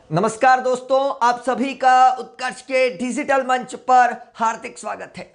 नमस्कार दोस्तों, आप सभी का उत्कर्ष के डिजिटल मंच पर हार्दिक स्वागत है।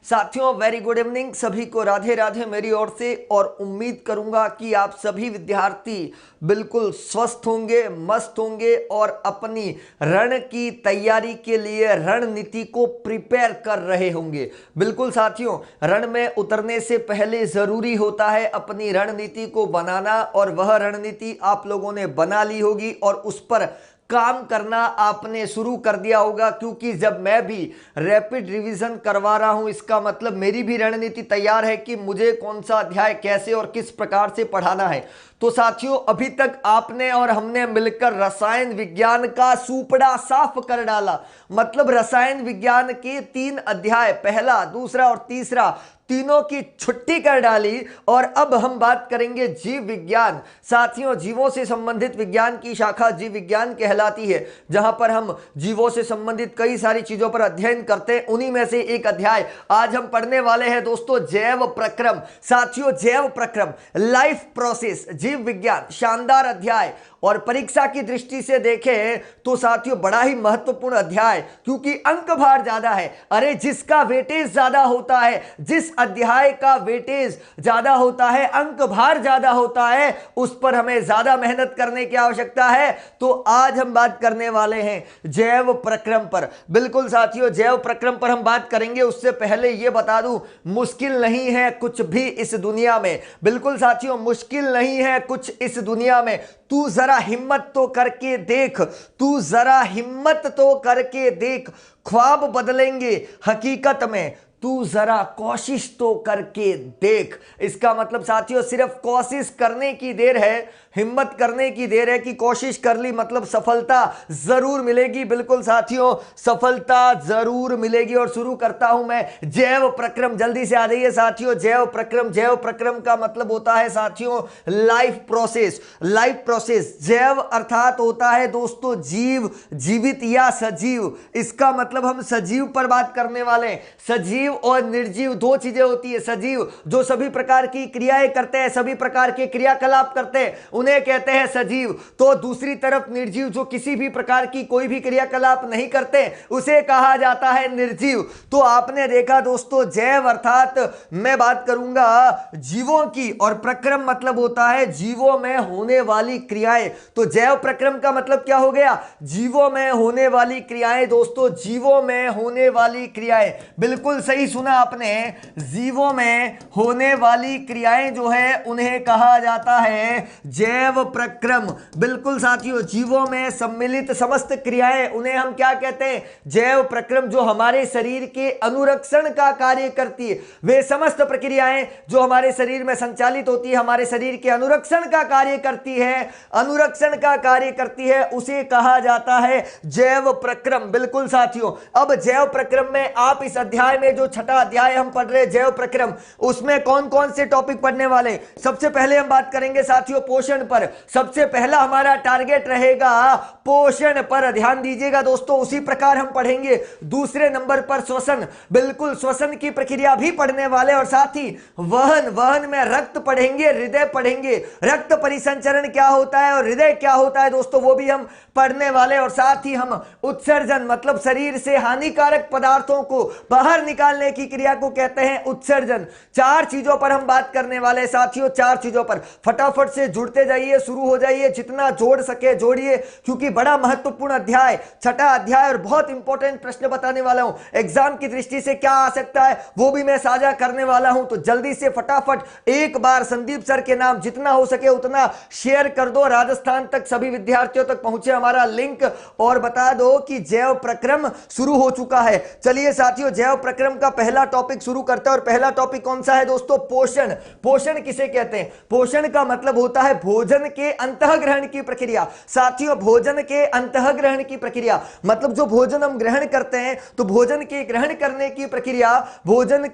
साथियों, वेरी गुड इवनिंग, सभी को राधे राधे मेरी ओर से। और उम्मीद करूंगा कि आप सभी विद्यार्थी बिल्कुल स्वस्थ होंगे, मस्त होंगे और अपनी रण की तैयारी के लिए रणनीति को प्रिपेयर कर रहे होंगे। बिल्कुल साथियों, रण में उतरने से पहले जरूरी होता है अपनी रणनीति को बनाना, और वह रणनीति आप लोगों ने बना ली होगी और उस पर काम करना आपने शुरू कर दिया होगा। क्योंकि जब मैं भी रैपिड रिवीजन करवा रहा हूं, इसका मतलब मेरी भी रणनीति तैयार है कि मुझे कौन सा अध्याय कैसे और किस प्रकार से पढ़ाना है। तो साथियों, अभी तक आपने और हमने मिलकर रसायन विज्ञान का सूपड़ा साफ कर डाला। मतलब रसायन विज्ञान के 3 अध्याय, पहला, दूसरा और तीसरा, तीनों की छुट्टी कर डाली। और अब हम बात करेंगे जीव विज्ञान। साथियों, जीवों से संबंधित विज्ञान की शाखा जीव विज्ञान कहलाती है, जहां पर हम जीवों से संबंधित कई सारी चीजों पर अध्ययन करते हैं। उन्हीं में से एक अध्याय आज हम पढ़ने वाले हैं दोस्तों, जैव प्रक्रम। साथियों, जैव प्रक्रम, लाइफ प्रोसेस, जीव विज्ञान, शानदार अध्याय। और परीक्षा की दृष्टि से देखें तो साथियों बड़ा ही महत्वपूर्ण अध्याय, क्योंकि अंक भार ज्यादा है। अरे जिसका वेटेज ज्यादा होता है, जिस अध्याय का वेटेज ज्यादा होता है, अंक भार ज्यादा होता है, उस पर हमें ज्यादा मेहनत करने की आवश्यकता है। तो आज हम बात करने वाले हैं जैव प्रक्रम पर। बिल्कुल साथियों, जैव प्रक्रम पर हम बात करेंगे। उससे पहले यह बता दूं, मुश्किल नहीं है कुछ भी इस दुनिया में। बिल्कुल साथियों, मुश्किल नहीं है कुछ इस दुनिया में। तू जरा हिम्मत तो करके देख, तू जरा हिम्मत तो करके देख, ख्वाब बदलेंगे हकीकत में, तू जरा कोशिश तो करके देख। इसका मतलब साथियों सिर्फ कोशिश करने की देर है, हिम्मत करने की देर है कि कोशिश कर ली मतलब सफलता जरूर मिलेगी। बिल्कुल साथियों, सफलता जरूर मिलेगी। और शुरू करता हूं मैं जैव प्रक्रम। जल्दी से आ जाइए साथियों, जैव प्रक्रम। जैव प्रक्रम का मतलब होता है साथियों लाइफ प्रोसेस। लाइफ प्रोसेस, जैव अर्थात होता है दोस्तों जीव, जीवित या सजीव। इसका मतलब हम सजीव पर बात करने वाले हैं। सजीव और निर्जीव दो चीजें होती है। सजीव जो सभी प्रकार की क्रियाएं करते हैं, सभी प्रकार के क्रियाकलाप करते हैं, उन्हें कहते हैं सजीव। तो दूसरी तरफ निर्जीव जो किसी भी प्रकार की कोई भी क्रियाकलाप नहीं करते, उसे कहा जाता है निर्जीव। तो आपने देखा दोस्तों, जैव अर्थात मैं बात करूंगा जीवों की, और प्रक्रम मतलब होता है जीवों में होने वाली क्रियाएं। तो जैव प्रक्रम का मतलब क्या हो गया? जीवों में होने वाली क्रियाएं दोस्तों, जीवों में होने वाली क्रियाएं। बिल्कुल सही सुना आपने, जीवों में होने वाली क्रियाएं जो है उन्हें कहा जाता है जैव प्रक्रम। बिल्कुल साथियों, जीवों में सम्मिलित समस्त क्रियाएं, उन्हें हम क्या कहते हैं? जैव प्रक्रम। जो हमारे शरीर के अनुरक्षण का कार्य करती है, वे समस्त प्रक्रियाएं जो हमारे शरीर में संचालित होती है, हमारे शरीर के अनुरक्षण का कार्य करती है, अनुरक्षण का कार्य करती है, उसे कहा जाता है जैव प्रक्रम। बिल्कुल साथियों, अब जैव प्रक्रम में आप इस अध्याय में जो छठा अध्याय हम पढ़ रहे हैं जैव प्रक्रम, उसमें कौन कौन से टॉपिक पढ़ने वाले? सबसे पहले हम बात करेंगे साथियों पोषण पर। सबसे पहला हमारा टारगेट रहेगा पोषण पर, ध्यान दीजिएगा दोस्तों। उसी प्रकार हम पढ़ेंगे दूसरे नंबर पर श्वसन। बिल्कुल, श्वसन की प्रक्रिया भी पढ़ने वाले, और साथ ही वहन। वहन में रक्त पढ़ेंगे, हृदय पढ़ेंगे, रक्त परिसंचरण क्या होता है और हृदय क्या होता है दोस्तों, वो भी हम पढ़ने वाले। और साथ ही हम उत्सर्जन मतलब शरीर से हानिकारक पदार्थों को बाहर निकालने की क्रिया को कहते हैं उत्सर्जन। 4 चीजों पर हम बात करने वाले हैं साथियों, 4 चीजों पर। फटाफट से जुड़ते जाइए, शुरू हो जाइए, जितना जोड़ सके जोड़िए, क्योंकि बड़ा महत्वपूर्ण अध्याय, छठा अध्याय, और बहुत इंपॉर्टेंट प्रश्न बताने वाला हूं। एग्जाम की दृष्टि से क्या आ सकता है वो भी मैं साझा करने वाला हूं। तो जल्दी से फटाफट एक बार संदीप सर के नाम जितना हो सके उतना शेयर कर दो, राजस्थान तक सभी विद्यार्थियों तक पहुंचे हमारा लिंक, और बता दो कि जैव प्रक्रम शुरू हो चुका है। चलिए साथियों, जैव प्रक्रम का पहला टॉपिक शुरू करते हैं। और पहला टॉपिक कौन सा है दोस्तों? पोषण। पोषण किसे कहते हैं? पोषण का मतलब होता है भोजन के अंतःग्रहण की प्रक्रिया। साथियों, भोजन के अंतःग्रहण की प्रक्रिया मतलब जो भोजन हम ग्रहण करते हैं, तो भोजन के ग्रहण करने की प्रक्रिया, भोजन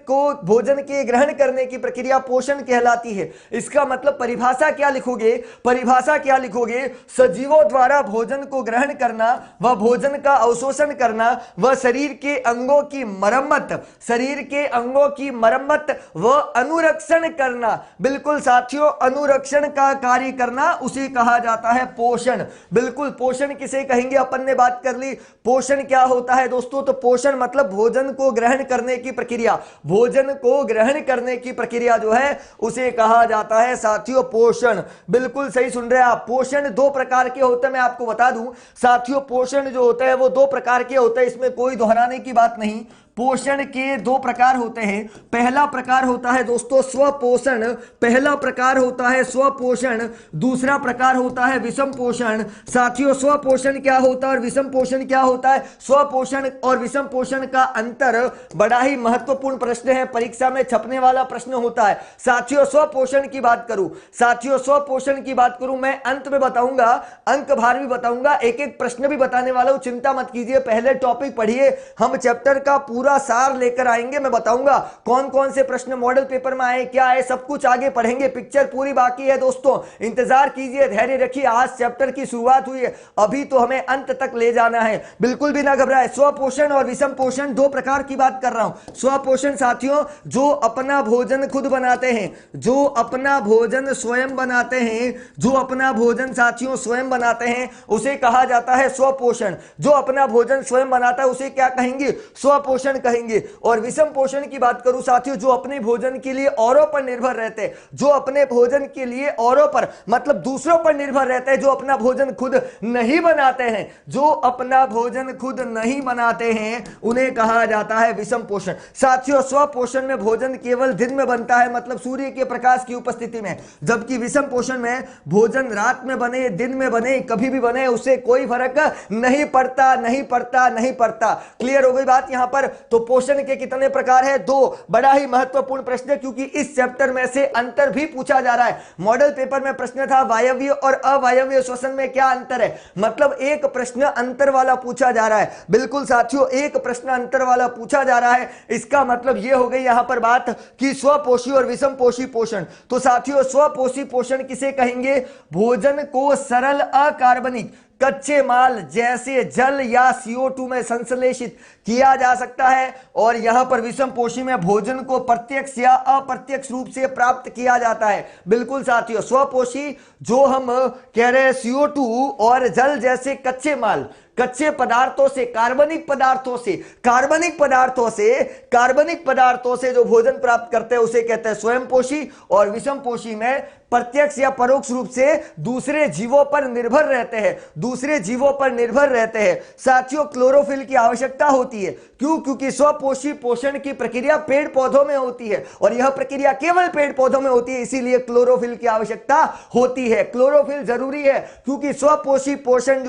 के ग्रहण करने की प्रक्रिया पोषण कहलाती है। इसका मतलब परिभाषा क्या लिखोगे? परिभाषा क्या लिखोगे? सजीवों द्वारा भोजन को ग्रहण करना, वह भोजन का अवशोषण करना, वह शरीर के अंगों की मरम्मत, शरीर के अंगों की मरम्मत व अनुरक्षण करना। बिल्कुल साथियों, अनुरक्षण का कार्य करना उसे कहा जाता है पोषण। बिल्कुल, पोषण किसे कहेंगे अपन ने बात कर ली। पोषण क्या होता है दोस्तों? तो पोषण मतलब भोजन को ग्रहण करने की प्रक्रिया। भोजन को ग्रहण करने की प्रक्रिया जो है उसे कहा जाता है साथियों पोषण। बिल्कुल सही सुन रहे हैं आप। पोषण दो प्रकार के होते हैं, मैं आपको बता दूं साथियों। पोषण जो होता है वो दो प्रकार के होते हैं, इसमें कोई दोहराने की बात नहीं। पोषण के दो प्रकार होते हैं। पहला प्रकार होता है दोस्तों स्वपोषण। पहला प्रकार होता है स्वपोषण, दूसरा प्रकार होता है विषम पोषण। साथियों, स्वपोषण क्या होता है और विषम पोषण क्या होता है? स्वपोषण और विषम पोषण का अंतर बड़ा ही महत्वपूर्ण प्रश्न है, परीक्षा में छपने वाला प्रश्न होता है। साथियों, स्वपोषण की बात करूं, साथियों स्वपोषण की बात करूं, मैं अंत में बताऊंगा, अंक भार भी बताऊंगा, एक एक प्रश्न भी बताने वाला हूं, चिंता मत कीजिए। पहले टॉपिक पढ़िए, हम चैप्टर का पूरा सार लेकर आएंगे। मैं बताऊंगा कौन कौन से प्रश्न मॉडल पेपर में आए, क्या है, सब कुछ आगे पढ़ेंगे। पिक्चर पूरी बाकी है दोस्तों, इंतजार कीजिए, धैर्य रखिए। आज चैप्टर की शुरुआत हुई है, अभी तो हमें अंत तक ले जाना है। बिल्कुल भी ना घबराए। स्वपोषण और विषम पोषण दो प्रकार की बात कर रहा हूं। स्वपोषण साथियों, जो अपना भोजन खुद बनाते हैं, जो अपना भोजन स्वयं बनाते हैं, जो अपना भोजन साथियों स्वयं बनाते हैं, उसे कहा जाता है स्वपोषण। जो अपना भोजन स्वयं बनाता है उसे क्या कहेंगे? स्वपोषण कहेंगे। और विषम पोषण की बात करूं साथियों, जो अपने भोजन के लिए औरों पर निर्भर रहते हैं, जो अपने भोजन के लिए औरों पर मतलब दूसरों पर निर्भर रहते हैं, जो अपना भोजन खुद नहीं बनाते हैं, जो अपना भोजन खुद नहीं बनाते हैं, उन्हें कहा जाता है विषम पोषण। साथियों, स्वपोषण में भोजन केवल दिन में बनता है, मतलब सूर्य के प्रकाश की उपस्थिति में, जबकि विषम पोषण में भोजन रात में बने, दिन में बने, कभी भी बने, उससे कोई फर्क नहीं पड़ता, नहीं पड़ता, नहीं पड़ता। क्लियर हो गई बात यहां पर? तो पोषण के कितने प्रकार है? दो। बड़ा ही महत्वपूर्ण प्रश्न है, क्योंकि इस चैप्टर में से अंतर भी पूछा जा रहा है। मॉडल पेपर में प्रश्न था वायवीय और अवायवीय श्वसन में क्या अंतर है, मतलब एक प्रश्न अंतर वाला पूछा जा रहा है। बिल्कुल साथियों, एक प्रश्न अंतर वाला पूछा जा रहा है। इसका मतलब यह हो गई यहां पर बात कि स्वपोषी और विषम पोषी पोषण। तो साथियों, स्वपोषी पोषण किसे कहेंगे? भोजन को सरल अकार्बनिक कच्चे माल जैसे जल या CO2 में संश्लेषित किया जा सकता है। और यहां पर विषम पोषी में भोजन को प्रत्यक्ष या अप्रत्यक्ष रूप से प्राप्त किया जाता है। बिल्कुल साथियों, स्वपोषी जो हम कह रहे हैं CO2 और जल जैसे कच्चे माल, कच्चे पदार्थों से, कार्बनिक पदार्थों से जो भोजन प्राप्त करते हैं उसे कहते हैं स्वयं पोषी। और विषम पोषी में प्रत्यक्ष या परोक्ष रूप से दूसरे जीवों पर निर्भर रहते हैं, दूसरे जीवों पर निर्भर रहते हैं। साथियों, क्लोरोफिल की आवश्यकता होती है। क्यों? क्योंकि स्वपोषी पोषण की प्रक्रिया पेड़ पौधों में होती है, और यह प्रक्रिया केवल पेड़ पौधों में होती है, इसीलिए क्लोरोफिल की आवश्यकता होती है। क्लोरोफिल जरूरी है, क्योंकि स्वपोषी पोषण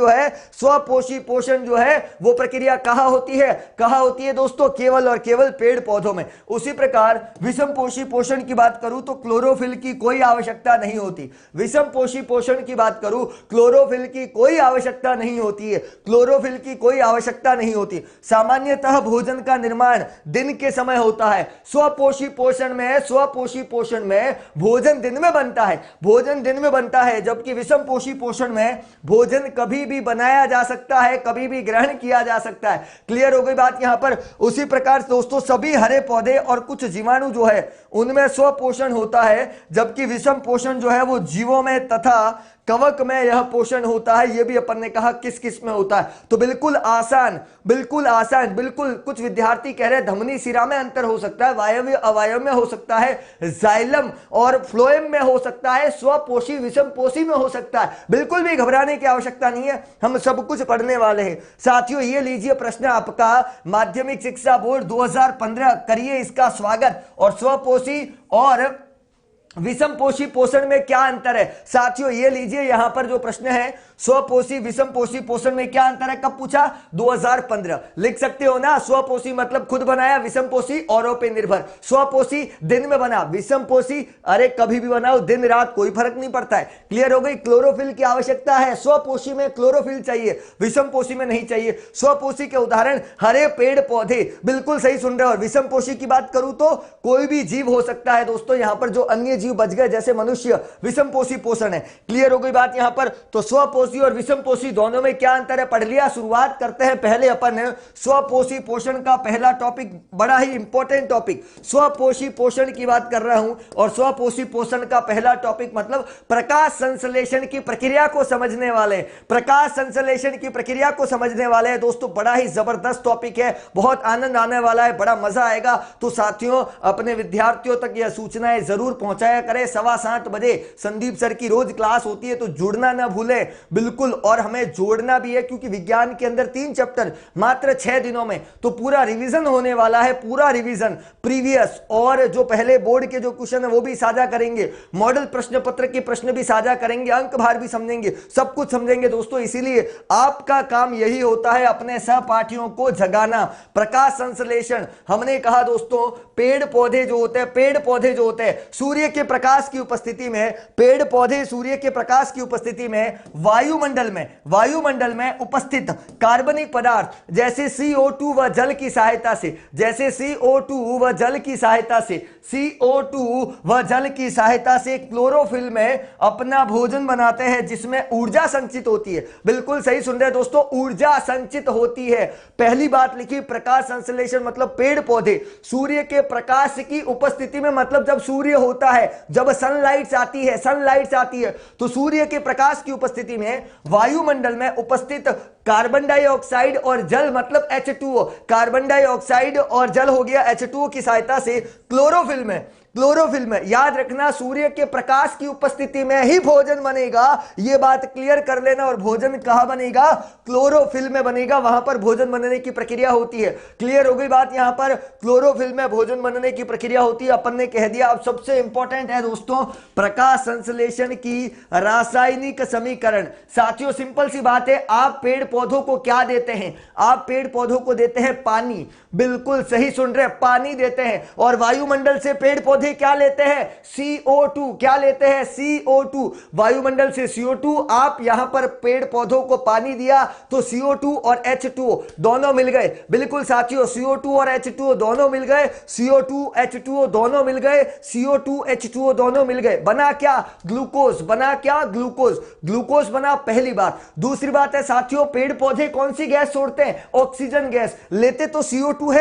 जो है वो प्रक्रिया कहां होती है दोस्तों? केवल और केवल पेड़ पौधों में। उसी प्रकार विषम पोषी पोषण की बात करूं तो क्लोरोफिल की कोई आवश्यकता नहीं होती। विषम पोषी पोषण की बात करूं, क्लोरोफिल की कोई आवश्यकता नहीं होती है, क्लोरोफिल की कोई आवश्यकता नहीं होती। सामान्यतः भोजन का निर्माण दिन के समय होता है। स्वपोषी पोषण में भोजन दिन में बनता है, जबकि विषम पोषी पोषण में भोजन कभी भी बनाया जा सकता है, कभी भी ग्रहण किया जा सकता है। क्लियर हो गई बात यहां पर? उसी प्रकार दोस्तों, सभी हरे पौधे और कुछ जीवाणु जो है उनमें स्वपोषण होता है, जबकि विषम पोषण जो है वो जीवों में तथा कवक में यह पोषण होता है। यह भी अपन ने कहा किस किस में होता है। तो बिल्कुल आसान, बिल्कुल कुछ विद्यार्थी कह रहे हैं धमनी सिरा में अंतर हो सकता है, वायव्य अवायव में हो सकता है, जाइलम और फ्लोएम में हो सकता है, स्वपोषी विषम पोषी में हो सकता है। बिल्कुल भी घबराने की आवश्यकता नहीं है, हम सब कुछ पढ़ने वाले हैं। साथियों, ये लीजिए प्रश्न आपका माध्यमिक शिक्षा बोर्ड 2015, करिए इसका स्वागत। और स्वपोषी और विषम पोषी पोषण में क्या अंतर है? साथियों, ये लीजिए यहां पर जो प्रश्न है, स्वपोषी विषम पोषी पोषण में क्या अंतर है, कब पूछा? 2015। लिख सकते हो ना? स्वपोषी मतलब खुद बनाया, विषम पोषी औरों पे निर्भर। स्वपोषी दिन में बना, विषम पोषी अरे कभी भी बनाओ, दिन रात कोई फर्क नहीं पड़ता है। क्लियर हो गई? क्लोरोफिल की आवश्यकता है, स्वपोषी में क्लोरोफिल चाहिए, विषम पोषी में नहीं चाहिए। स्वपोषी के उदाहरण हरे पेड़ पौधे, बिल्कुल सही सुन रहे हो। और विषम पोषी की बात करूं तो कोई भी जीव हो सकता है दोस्तों, यहां पर जो अन्य जीव बच गए जैसे मनुष्य, विषमपोषी पोषण है। क्लियर हो गई बात यहां पर। तो स्वपोषी और विषमपोषी दोनों में क्या अंतर है पढ़ लिया। शुरुआत करते हैं पहले अपन स्वपोषी पोषण का पहला टॉपिक, बड़ा ही इंपॉर्टेंट टॉपिक, स्वपोषी पोषण की बात कर रहा हूं। और स्वपोषी पोषण का पहला टॉपिक मतलब प्रकाश संश्लेषण की प्रक्रिया को समझने वाले, प्रकाश संश्लेषण की प्रक्रिया को समझने वाले हैं दोस्तों। बड़ा ही जबरदस्त टॉपिक है, बहुत आनंद आने वाला है, बड़ा मजा आएगा। तो साथियों अपने विद्यार्थियों तक यह सूचनाएं जरूर पहुंचाया करें। 7:15 बजे संदीप सर की रोज क्लास होती है, तो जुड़ना ना भूलें बिल्कुल। और हमें जोड़ना भी है क्योंकि विज्ञान के अंदर 3 चैप्टर मात्र 6 दिनों में, तो पूरा रिवीजन होने वाला है, पूरा रिवीजन प्रीवियस और जो पहले बोर्ड के जो क्वेश्चन है वो भी साझा करेंगे, मॉडल प्रश्न पत्र के प्रश्न भी साझा करेंगे, अंक भार भी समझेंगे, सब कुछ समझेंगे दोस्तों। इसीलिए आपका काम यही होता है अपने सहपाठियों को जगाना। प्रकाश संश्लेषण हमने कहा दोस्तों, पेड़ पौधे जो होते हैं, पेड़ पौधे जो होते हैं सूर्य के प्रकाश की उपस्थिति में, पेड़ पौधे सूर्य के प्रकाश की उपस्थिति में वायुमंडल में उपस्थित कार्बनिक पदार्थ जैसे CO2 व जल की सहायता से, जैसे CO2 व जल की सहायता से, CO2 व जल की सहायता से क्लोरोफिल में अपना भोजन बनाते हैं जिसमें ऊर्जा संचित होती है। बिल्कुल सही सुन रहे हैं दोस्तों, ऊर्जा संचित होती है। पहली बात लिखी, प्रकाश संश्लेषण मतलब पेड़ पौधे सूर्य के प्रकाश की उपस्थिति में, मतलब जब सूर्य होता है, जब सनलाइट आती है तो सूर्य के प्रकाश की उपस्थिति में वायुमंडल में उपस्थित कार्बन डाइऑक्साइड और जल मतलब H2O, कार्बन डाइऑक्साइड और जल हो गया H2O की सहायता से क्लोरोफिल में याद रखना सूर्य के प्रकाश की उपस्थिति में ही भोजन बनेगा। यह बात क्लियर कर लेना। और भोजन कहां बनेगा? क्लोरोफिल में बनेगा, वहां पर भोजन बनने की प्रक्रिया होती है। क्लियर हो गई बात। यहां पर क्लोरोफिल में भोजन बनने की प्रक्रिया होती है, अपन ने कह दिया। अब सबसे इंपॉर्टेंट है दोस्तों प्रकाश संश्लेषण की रासायनिक समीकरण। साथियों सिंपल सी बात है, आप पेड़ पौधों को क्या देते हैं? आप पेड़ पौधों को देते हैं पानी। बिल्कुल सही सुन रहे हैं, पानी देते हैं। और वायुमंडल से पेड़ पौधे क्या लेते हैं? CO2। क्या लेते हैं? CO2। वायुमंडल से CO2, आप यहां पर पेड़ पौधों को पानी दिया तो CO2 और H2O दोनों मिल गए। बिल्कुल साथियों, CO2 और H2O दोनों मिल गए, CO2 H2O दोनों मिल गए, CO2 H2O दोनों मिल गए। बना क्या? ग्लूकोज। बना क्या? ग्लूकोज। ग्लूकोज बना, पहली बात। दूसरी बात है साथियों, पेड़ पौधे कौन सी गैस छोड़ते हैं? Oxygen gas. लेते तो CO2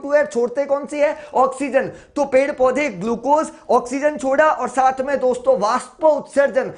है, छोड़ते कौन सी है? ऑक्सीजन। तो पेड़ पौधे ग्लूकोज, ऑक्सीजन छोड़ा और साथ में दोस्तों वाष्प उत्सर्जन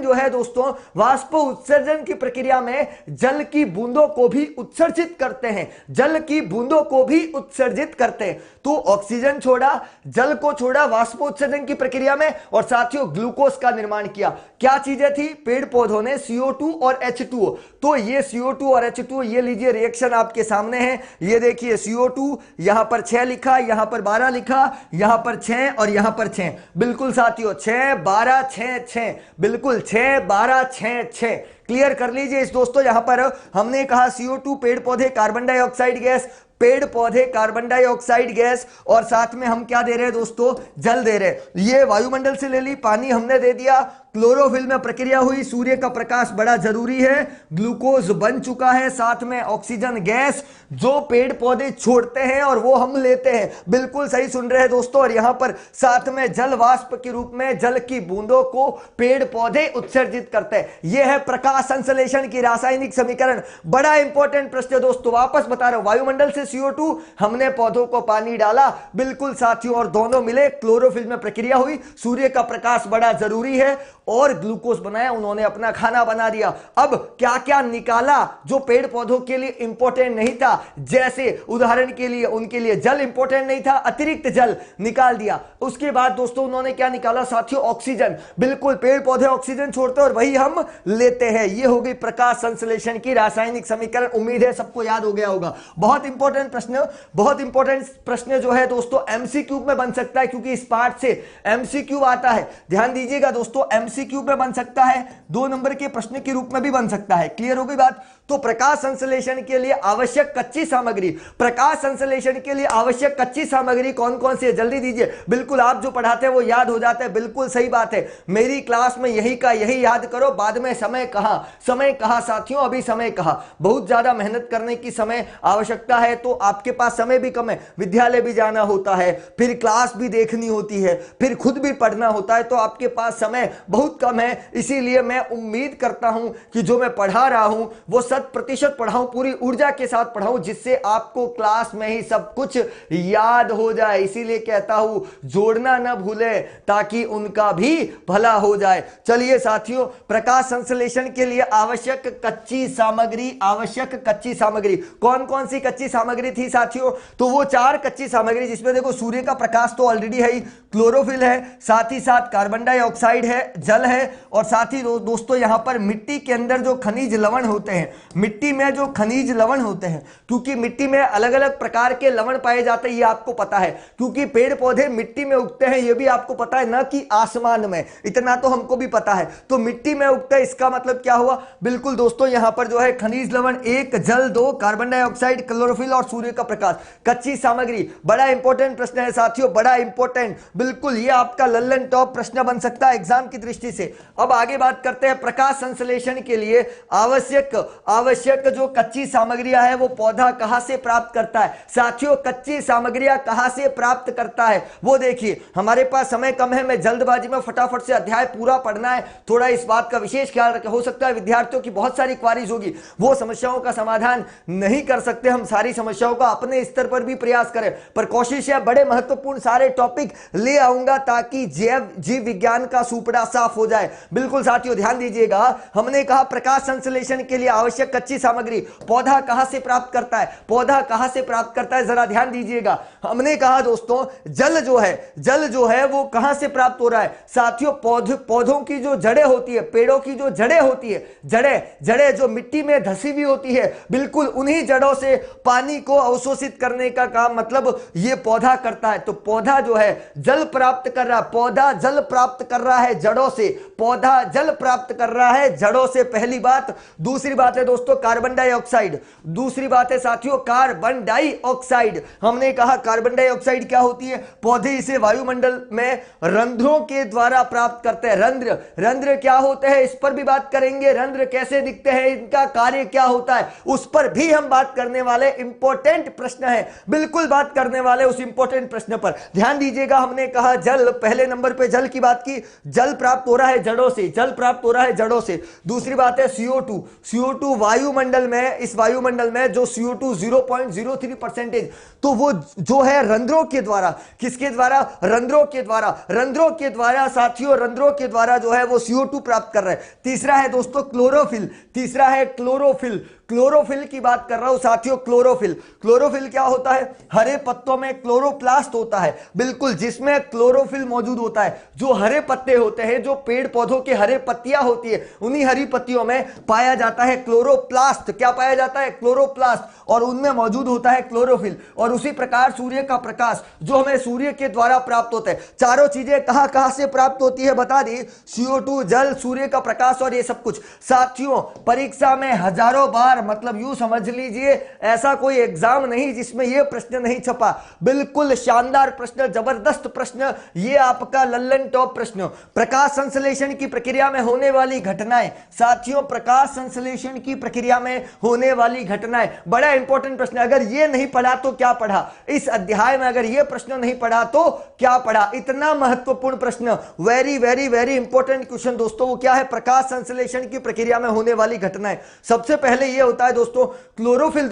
जो है दोस्तों, वाष्प उत्सर्जन की प्रक्रिया में जल की बूंदों को भी उत्सर्जित करते हैं, जल की बूंदों को भी उत्सर्जित करते हैं। तो ऑक्सीजन छोड़ा, जल को छोड़ा वाष्प उत्सर्जन की प्रक्रिया में, और साथियों ग्लूकोज का निर्माण किया। क्या चीजें थी? पेड़ पौधों ने CO2 और H2O। तो ये CO2 और H2O, ये लीजिए रिएक्शन आपके सामने है। ये देखिए CO2 यहां पर 6 लिखा, यहां पर 12 लिखा, यहां पर 6 और यहां पर 6। बिल्कुल साथियों 6 12 6 6, बिल्कुल 6 12 6 6। क्लियर कर लीजिए इस दोस्तों। यहां पर हमने कहा CO2 पेड़ पौधे कार्बन डाइऑक्साइड गैस, पेड़ पौधे कार्बन डाइऑक्साइड गैस, और साथ में हम क्या दे रहे हैं दोस्तों? जल दे रहे हैं। ये वायुमंडल से ले ली, पानी हमने दे दिया, क्लोरोफिल में प्रक्रिया हुई, सूर्य का प्रकाश बड़ा जरूरी है, ग्लूकोज बन चुका है, साथ में ऑक्सीजन गैस जो पेड़ पौधे छोड़ते हैं और वो हम लेते हैं। बिल्कुल सही सुन रहे हैं दोस्तों। और यहां पर साथ में जल वाष्प के रूप में जल की बूंदों को पेड़ पौधे उत्सर्जित करते हैं। यह है प्रकाश संश्लेषण की रासायनिक समीकरण। बड़ा इंपॉर्टेंट प्रश्न है दोस्तों, वापस बता रहा हूं। वायुमंडल से CO2, हमने पौधों को पानी डाला, बिल्कुल साथियों, और दोनों मिले, क्लोरोफिल में प्रक्रिया हुई, सूर्य का प्रकाश बड़ा जरूरी है, और ग्लूकोज बनाया, उन्होंने अपना खाना बना दिया। अब क्या क्या निकाला जो पेड़ पौधों के लिए इंपॉर्टेंट नहीं था? जैसे उदाहरण के लिए उनके लिए जल इंपॉर्टेंट नहीं था, अतिरिक्त जल निकाल दिया। उसके बाद दोस्तों उन्होंने क्या निकाला साथियों? ऑक्सीजन। बिल्कुल पेड़ पौधे ऑक्सीजन छोड़ते हैं और वही हम लेते हैं। यह हो गई प्रकाश संश्लेषण की रासायनिक समीकरण। उम्मीद है सबको याद हो गया होगा। बहुत इंपॉर्टेंट प्रश्न जो है दोस्तों MCQ में बन सकता है, क्योंकि इस पार्ट से MCQ आता है। ध्यान दीजिएगा दोस्तों, MCQ में बन सकता है, 2 नंबर के प्रश्न के रूप में भी बन सकता है। क्लियर हो गई बात? तो प्रकाश संश्लेषण के लिए आवश्यक कच्ची सामग्री, प्रकाश संश्लेषण के लिए आवश्यक कच्ची सामग्री कौन कौन सी है, जल्दी दीजिए। बिल्कुल आप जो पढ़ाते हैं वो याद हो जाता है, बिल्कुल सही बात है। मेरी क्लास में यही का यही याद करो, बाद में समय कहां, समय कहां साथियों, अभी समय कहां। बहुत ज्यादा मेहनत करने की समय आवश्यकता है, तो आपके पास समय भी कम है, विद्यालय भी जाना होता है, फिर क्लास भी देखनी होती है, फिर खुद भी पढ़ना होता है, तो आपके पास समय बहुत कम है। इसीलिए मैं उम्मीद करता हूं कि जो मैं पढ़ा रहा हूं वो 100% पढ़ाऊं, पूरी ऊर्जा के साथ पढ़ाऊं, जिससे आपको क्लास में ही सब कुछ याद हो जाए। इसीलिए कहता हूं जोड़ना ना भूले ताकि उनका भी भला हो जाए। चलिए साथियों, प्रकाश संश्लेषण के लिए आवश्यक कच्ची सामग्री, आवश्यक कच्ची सामग्री कौन कौन सी कच्ची सामग्री थी साथियों, तो वो 4 कच्ची सामग्री, जिसमें देखो सूर्य का प्रकाश तो ऑलरेडी है ही, क्लोरोफिल है, साथ ही साथ कार्बन डाइऑक्साइड है, जल है, और साथ ही दोस्तों यहां पर मिट्टी के अंदर जो खनिज लवण होते हैं, मिट्टी में जो खनिज लवण होते हैं, क्योंकि मिट्टी में अलग अलग प्रकार के लवण पाए जाते हैं, ये आपको पता है, क्योंकि पेड़ पौधे मिट्टी में उगते हैं, ये भी आपको पता है, ना कि आसमान में, इतना तो हमको भी पता है। तो मिट्टी में उगता है, इसका मतलब क्या हुआ, बिल्कुल दोस्तों यहां पर जो है खनिज लवण 1, जल 2, कार्बन डाइऑक्साइड, क्लोरोफिल और सूर्य का प्रकाश, कच्ची सामग्री। बड़ा इंपॉर्टेंट प्रश्न है साथियों, बड़ा इंपॉर्टेंट, बिल्कुल ये आपका लल्लन टॉप प्रश्न बन सकता है एग्जाम की दृष्टि से। अब आगे बात करते हैं प्रकाश संश्लेषण के लिए आवश्यक जो कच्ची सामग्रियां है वो पौधा कहां से प्राप्त करता है। साथियों कच्ची सामग्रियां कहां से प्राप्त करता है वो देखिए, हमारे पास समय कम है, मैं जल्दबाजी में फटाफट से अध्याय पूरा पढ़ना है, थोड़ा इस बात का विशेष ख्याल रखें। हो सकता है विद्यार्थियों की बहुत सारी क्वारीज होगी, वो समस्याओं का समाधान नहीं कर सकते, हम सारी समस्याओं का अपने स्तर पर भी प्रयास करें, पर कोशिश है बड़े महत्वपूर्ण सारे टॉपिक ले आऊंगा ताकि जीव विज्ञान का सुपड़ा साफ हो जाए। बिल्कुल साथियों ध्यान दीजिएगा, हमने कहा प्रकाश संश्लेषण के लिए आवश्यक कच्ची सामग्री पौधा कहां से प्राप्त करता है, पौधा कहां से प्राप्त करता है, जरा ध्यान दीजिएगा। हमने कहा दोस्तों जल जो है वो कहां से प्राप्त हो रहा है साथियों, पौधों की जो जड़ें होती है, पेड़ों की जो जड़ें होती है, जड़ें जो मिट्टी में धसी हुई होती है, बिल्कुल उन्हीं जड़ों से पानी को अवशोषित करने का काम मतलब ये पौधा करता है। तो पौधा जो है जल प्राप्त कर रहा है, पौधा जल प्राप्त कर रहा है जड़ों से, पौधा जल प्राप्त कर रहा है जड़ों से, पहली बात। दूसरी बात है दोस्तों कार्बन डाइऑक्साइड, दूसरी बात है साथियों कार्बन डाइऑक्साइड। हमने कहा कार्बन डाइऑक्साइड क्या होती है, पौधे इसे वायुमंडल में रंध्रों के द्वारा प्राप्त करते हैं। रंध्र क्या होते हैं इस पर भी बात करेंगे, रंध्र कैसे दिखते हैं, इनका कार्य क्या होता है उस पर भी हम बात करने वाले, इंपॉर्टेंट प्रश्न है, बिल्कुल बात करने वाले उस इंपॉर्टेंट प्रश्न पर ध्यान दीजिएगा। हमने कहा जल, पहले नंबर पे जल की बात की, जल प्राप्त हो रहा है जड़ों से, जल प्राप्त हो रहा है जड़ों से। दूसरी बात है CO2 वायुमंडल में, इस वायुमंडल में जो CO2 0.03%, तो वो जो है रंध्रों के द्वारा, किसके द्वारा, रंध्रों के द्वारा साथियों, रंध्रों के द्वारा जो है वो CO2 प्राप्त कर रहे हैं। तीसरा है दोस्तों क्लोरोफिल की बात कर रहा हूं साथियों, क्लोरोफिल क्या होता है, हरे पत्तों में क्लोरोप्लास्ट होता है, बिल्कुल जिसमें क्लोरोफिल मौजूद होता है। जो हरे पत्ते होते हैं, जो पेड़ पौधों के हरे पत्तियां होती है, उन्हीं हरी पत्तियों में पाया जाता है क्लोरोप्लास्ट। क्या पाया जाता है, क्लोरोप्लास्ट, और उनमें मौजूद होता है क्लोरोफिल। और उसी प्रकार सूर्य का प्रकाश जो हमें सूर्य के द्वारा प्राप्त होता है। चारों चीजें कहां से प्राप्त होती है बता दी, CO2, जल, सूर्य का प्रकाश और ये सब कुछ। साथियों परीक्षा में हजारों बार, मतलब यूं समझ लीजिए ऐसा कोई एग्जाम नहीं जिसमें यह प्रश्न नहीं छपा। बिल्कुल शानदार प्रश्न, जबरदस्त प्रश्न, ये आपका लल्लन टॉप प्रश्न। प्रकाश संश्लेषण की प्रक्रिया में होने वाली घटनाएं साथियों, प्रकाश संश्लेषण की प्रक्रिया में होने वाली घटनाएं, बड़ा इंपॉर्टेंट प्रश्न। अगर ये नहीं पढ़ा तो क्या पढ़ा, इस अध्याय में अगर ये प्रश्न नहीं पढ़ा तो क्या पढ़ा, इतना महत्वपूर्ण प्रश्न, very very very important question दोस्तों। वो क्या है, प्रकाश संश्लेषण की प्रक्रिया में होने वाली घटनाएं। सबसे पहले ये होता है दोस्तों क्लोरोफिल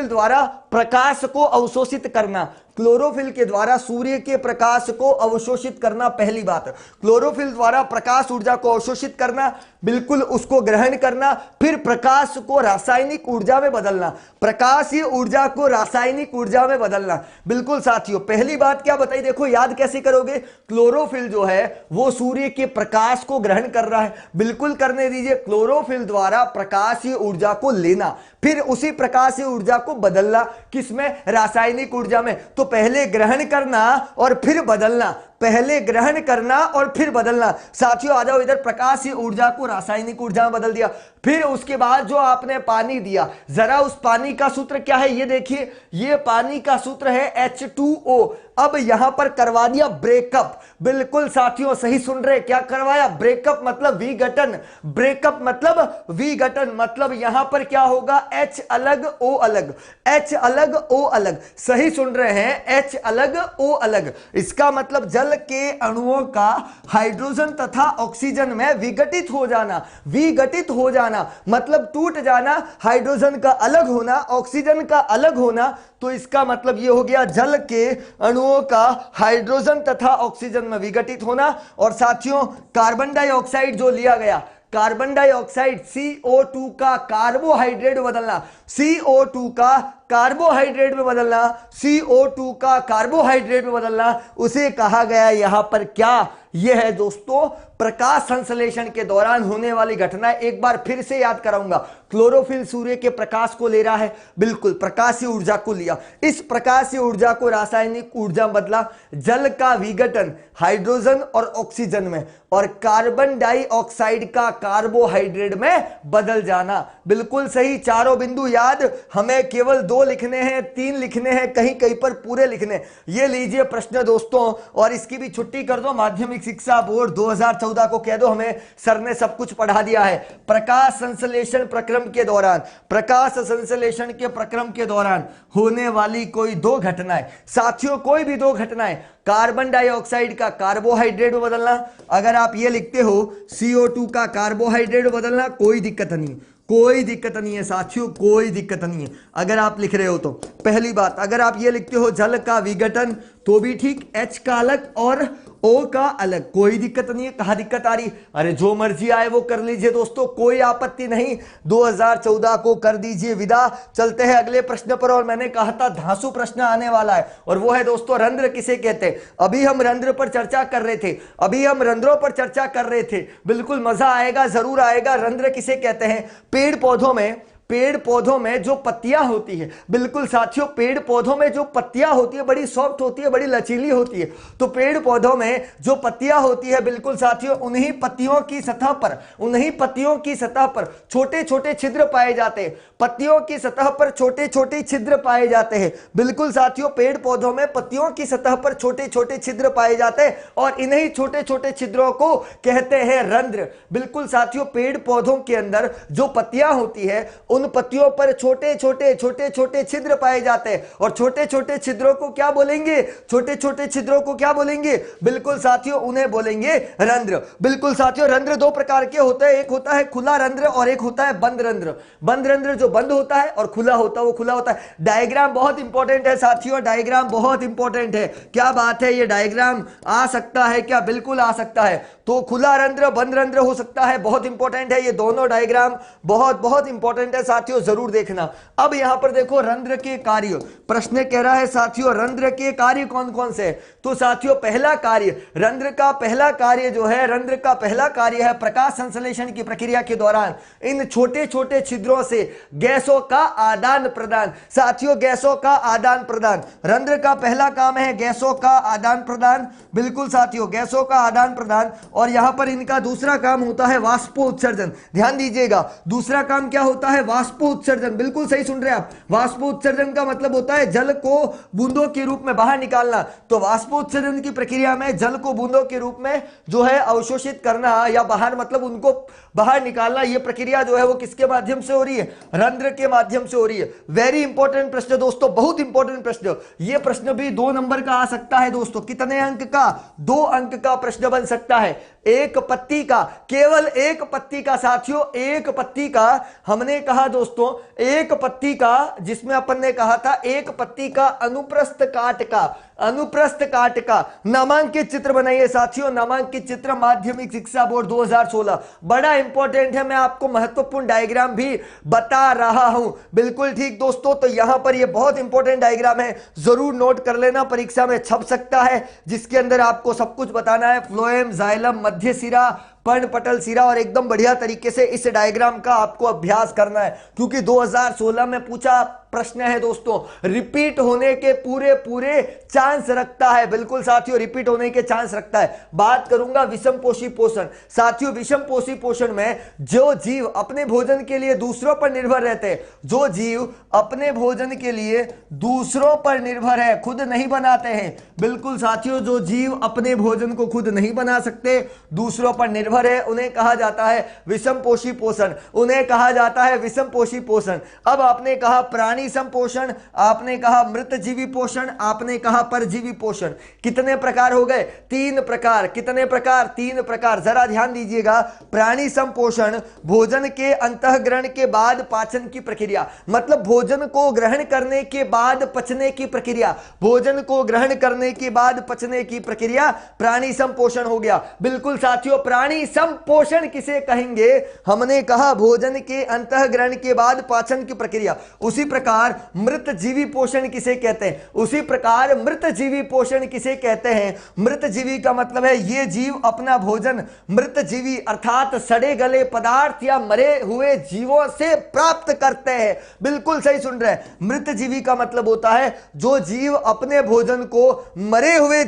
द्वारा प्रकाश को अवशोषित करना, क्लोरोफिल के द्वारा सूर्य के प्रकाश को अवशोषित करना, पहली बात। क्लोरोफिल द्वारा प्रकाश ऊर्जा को अवशोषित करना, बिल्कुल उसको ग्रहण करना, फिर प्रकाश को रासायनिक ऊर्जा में बदलना, प्रकाशीय ऊर्जा को रासायनिक ऊर्जा में बदलना। बिल्कुल साथियों, पहली बात क्या बताई, देखो याद कैसे करोगे, क्लोरोफिल जो है वो सूर्य के प्रकाश को ग्रहण कर रहा है, बिल्कुल करने दीजिए। क्लोरोफिल द्वारा प्रकाशीय ऊर्जा को लेना, फिर उसी प्रकाशीय ऊर्जा को बदलना, किसमें, रासायनिक ऊर्जा में। तो पहले ग्रहण करना और फिर बदलना, पहले ग्रहण करना और फिर बदलना। साथियों आ जाओ इधर, प्रकाशीय ऊर्जा को रासायनिक ऊर्जा में बदल दिया। फिर उसके बाद जो आपने पानी दिया, जरा उस पानी का सूत्र क्या है ये देखिए, ये पानी का सूत्र है H2O। अब यहां पर करवा दिया ब्रेकअप। बिल्कुल साथियों सही सुन रहे, क्या करवाया? ब्रेकअप मतलब विघटन। ब्रेकअप मतलब विघटन, मतलब यहां पर क्या होगा? H अलग O अलग, H अलग O अलग। सही सुन रहे हैं, H अलग O अलग। इसका मतलब जल के अणुओं का हाइड्रोजन तथा ऑक्सीजन में विघटित हो जाना। विघटित हो जाना मतलब टूट जाना, हाइड्रोजन का अलग होना, ऑक्सीजन का अलग होना। तो इसका मतलब यह हो गया जल के अणुओं का हाइड्रोजन तथा ऑक्सीजन में विघटित होना। और साथियों कार्बन डाइऑक्साइड जो लिया गया, कार्बन डाइऑक्साइड CO2 का कार्बोहाइड्रेट में बदलना, CO2 का कार्बोहाइड्रेट में बदलना, CO2 का कार्बोहाइड्रेट में बदलना, उसे कहा गया यहां पर क्या? यह है दोस्तों प्रकाश संश्लेषण के दौरान होने वाली घटना। एक बार फिर से याद कराऊंगा, क्लोरोफिल सूर्य के प्रकाश को ले रहा है, बिल्कुल प्रकाशीय ऊर्जा को लिया, इस प्रकाशीय ऊर्जा को रासायनिक ऊर्जा बदला, जल का विघटन हाइड्रोजन और ऑक्सीजन में, और कार्बन डाइऑक्साइड का कार्बोहाइड्रेट में बदल जाना। बिल्कुल सही, चारों बिंदु याद। हमें केवल 2 लिखने हैं, 3 लिखने हैं, कहीं कहीं पर पूरे लिखने। ये लीजिए प्रश्न दोस्तों, और इसकी भी छुट्टी कर दो। माध्यमिक शिक्षा बोर्ड 2014 को कह दो हमें सर ने सब कुछ पढ़ा दिया है। प्रकाश संश्लेषण प्रक्रम के दौरान, प्रकाश संश्लेषण के प्रक्रम के दौरान होने वाली कोई 2 घटनाएं, साथियों कोई भी 2 घटनाएं, कार्बन डाइऑक्साइड का कार्बोहाइड्रेट में बदलना। अगर आप ये लिखते हो CO2 का कार्बोहाइड्रेट में बदलना, कोई दिक्कत नहीं, कोई दिक्कत नहीं है साथियों, कोई दिक्कत नहीं है अगर आप लिख रहे हो तो। पहली बात, अगर आप ये लिखते हो जल का विघटन तो भी ठीक, H का अलग और O का अलग, कोई दिक्कत नहीं है। कहां दिक्कत आ रही? अरे जो मर्जी आए वो कर लीजिए दोस्तों, कोई आपत्ति नहीं। 2014 को कर दीजिए विदा। चलते हैं अगले प्रश्न पर, और मैंने कहा था धांसू प्रश्न आने वाला है, और वो है दोस्तों रंध्र किसे कहते हैं। अभी हम रंध्र पर चर्चा कर रहे थे, अभी हम रंध्रों पर चर्चा कर रहे थे, बिल्कुल मजा आएगा, जरूर आएगा। रंध्र किसे कहते हैं? पेड़ पौधों में जो पत्तियां होती है, बिल्कुल साथियों पेड़ पौधों में जो पत्तियां होती है बड़ी सॉफ्ट होती है, बड़ी लचीली होती है। तो पेड़ पौधों में जो पत्तियां होती है बिल्कुल साथियों, उन्हीं पत्तियों की सतह पर छोटे छोटे छिद्र पाए जाते हैं। पत्तियों की सतह पर छोटे छोटे छिद्र पाए जाते हैं। बिल्कुल साथियों पेड़ पौधों में पत्तियों की सतह पर छोटे छोटे छिद्र पाए जाते हैं, और इन्हीं छोटे छोटे छिद्रों को कहते हैं रंध्र। बिल्कुल साथियों पेड़ पौधों के अंदर जो पत्तियां होती है उन पत्तियों पर छोटे छोटे छिद्र पाए जाते हैं, और छोटे छोटे छिद्रों को क्या बोलेंगे? छोटे छोटे छिद्रों को क्या बोलेंगे? बिल्कुल साथियों उन्हें बोलेंगे रंध्र। बिल्कुल साथियों रंध्र 2 प्रकार के होते हैं, एक होता है खुला रंध्र और एक होता है बंद रंध्र। बंद रंध्र जो बंद होता है, और खुला होता है वो खुला होता है। डायग्राम बहुत इंपॉर्टेंट है साथियों, डायग्राम बहुत इंपॉर्टेंट है। क्या बात है, ये डायग्राम आ सकता है क्या? बिल्कुल आ सकता है। तो खुला रंध्र बंद रंध्र हो सकता है, बहुत इंपॉर्टेंट है ये दोनों डायग्राम, बहुत बहुत इंपॉर्टेंट है साथियों, जरूर देखना। अब यहां पर देखो रंध्र के कार्य, प्रश्न कह रहा है साथियों रंध्र के कार्य कौन कौन से? तो साथियों पहला कार्य, रंध्र का पहला कार्य जो है, रंध्र का पहला कार्य है प्रकाश संश्लेषण की प्रक्रिया के दौरान इन छोटे छोटे छिद्रों से गैसों का आदान प्रदान। साथियों गैसों का आदान प्रदान, रंध्र का पहला काम है गैसों का आदान प्रदान। बिल्कुल साथियों गैसों का आदान प्रदान, और यहां पर इनका दूसरा काम होता है वाष्पोत्सर्जन। ध्यान दीजिएगा, दूसरा काम क्या होता है? वाष्पोत्सर्जन। बिल्कुल सही सुन रहे हैं आप, वाष्पोत्सर्जन का मतलब होता है जल को बूंदों के रूप में बाहर निकालना। तो वाष्पोत्सर्जन की प्रक्रिया में जल को बूंदों के रूप में जो है अवशोषित करना, या बाहर मतलब उनको बाहर निकालना, यह प्रक्रिया जो है वो किसके माध्यम से हो रही है? रंध्र के माध्यम से हो रही है। वेरी इंपॉर्टेंट प्रश्न दोस्तों, बहुत इंपॉर्टेंट प्रश्न। यह प्रश्न भी 2 नंबर का आ सकता है दोस्तों। कितने अंक का? 2 अंक का प्रश्न बन सकता है। एक पत्ती का, केवल एक पत्ती का साथियों, एक पत्ती का। हमने कहा दोस्तों एक पत्ती का, जिसमें अपन ने कहा था एक पत्ती का अनुप्रस्थ काट का, अनुप्रस्थ काट का नामांकित चित्र बनाइए साथियों। नामांकित चित्र माध्यमिक शिक्षा बोर्ड 2016, बड़ा इंपॉर्टेंट है। मैं आपको महत्वपूर्ण डायग्राम भी बता रहा हूं। बिल्कुल ठीक दोस्तों, तो यहां पर ये बहुत इंपॉर्टेंट डायग्राम है, जरूर नोट कर लेना, परीक्षा में छप सकता है, जिसके अंदर आपको सब कुछ बताना है। फ्लोएम, जाइलम, मध्य सिरा, पर्णपटल सिरा, और एकदम बढ़िया तरीके से इस डायग्राम का आपको अभ्यास करना है, क्योंकि 2016 में पूछा प्रश्न है दोस्तों, रिपीट होने के पूरे पूरे चांस रखता है। बिल्कुल साथियों, रिपीट होने के चांस रखता है। बात करूंगा विषम पोषी पोषण। साथियों, विषम पोषी पोषण में जो जीव अपने भोजन के लिए दूसरों पर निर्भर रहते हैं, जो जीव अपने भोजन के लिए दूसरों पर निर्भर है, खुद नहीं बनाते हैं। बिल्कुल साथियों, जो जीव अपने भोजन को खुद नहीं बना सकते, दूसरों पर निर्भर है, उन्हें कहा जाता है विषम पोषी पोषण। उन्हें कहा जाता है विषम पोषी पोषण। अब आपने कहा प्राणी संपोषण, आपने कहा मृतजीवी पोषण, आपने कहा परजीवी पोषण। कितने प्रकार हो गए? 3 प्रकार। कितने प्रकार? 3 प्रकार। जरा ध्यान दीजिएगा। प्राणी संपोषण, भोजन के अंतःग्रहण के बाद पाचन की प्रक्रिया, मतलब भोजन को ग्रहण करने के बाद पचने की प्रक्रिया। भोजन को ग्रहण करने के बाद पचने की प्रक्रिया प्राणी संपोषण हो गया। बिल्कुल साथियों, प्राणी संपोषण किसे कहेंगे? हमने कहा भोजन के अंतःग्रहण के बाद पाचन की प्रक्रिया। उसी प्रकार मृतजीवी पोषण किसे कहते हैं? उसी प्रकार मृतजीवी पोषण किसे कहते हैं? मृतजीवी का मतलब है ये जीव अपना भोजन मृतजीवी अर्थात सड़े गले पदार्थ या मरे हुए जीवों से प्राप्त करते हैं। बिल्कुल सही सुन रहे हैं। मृतजीवी का मतलब होता है जो जीव अपने भोजन को मरे हुए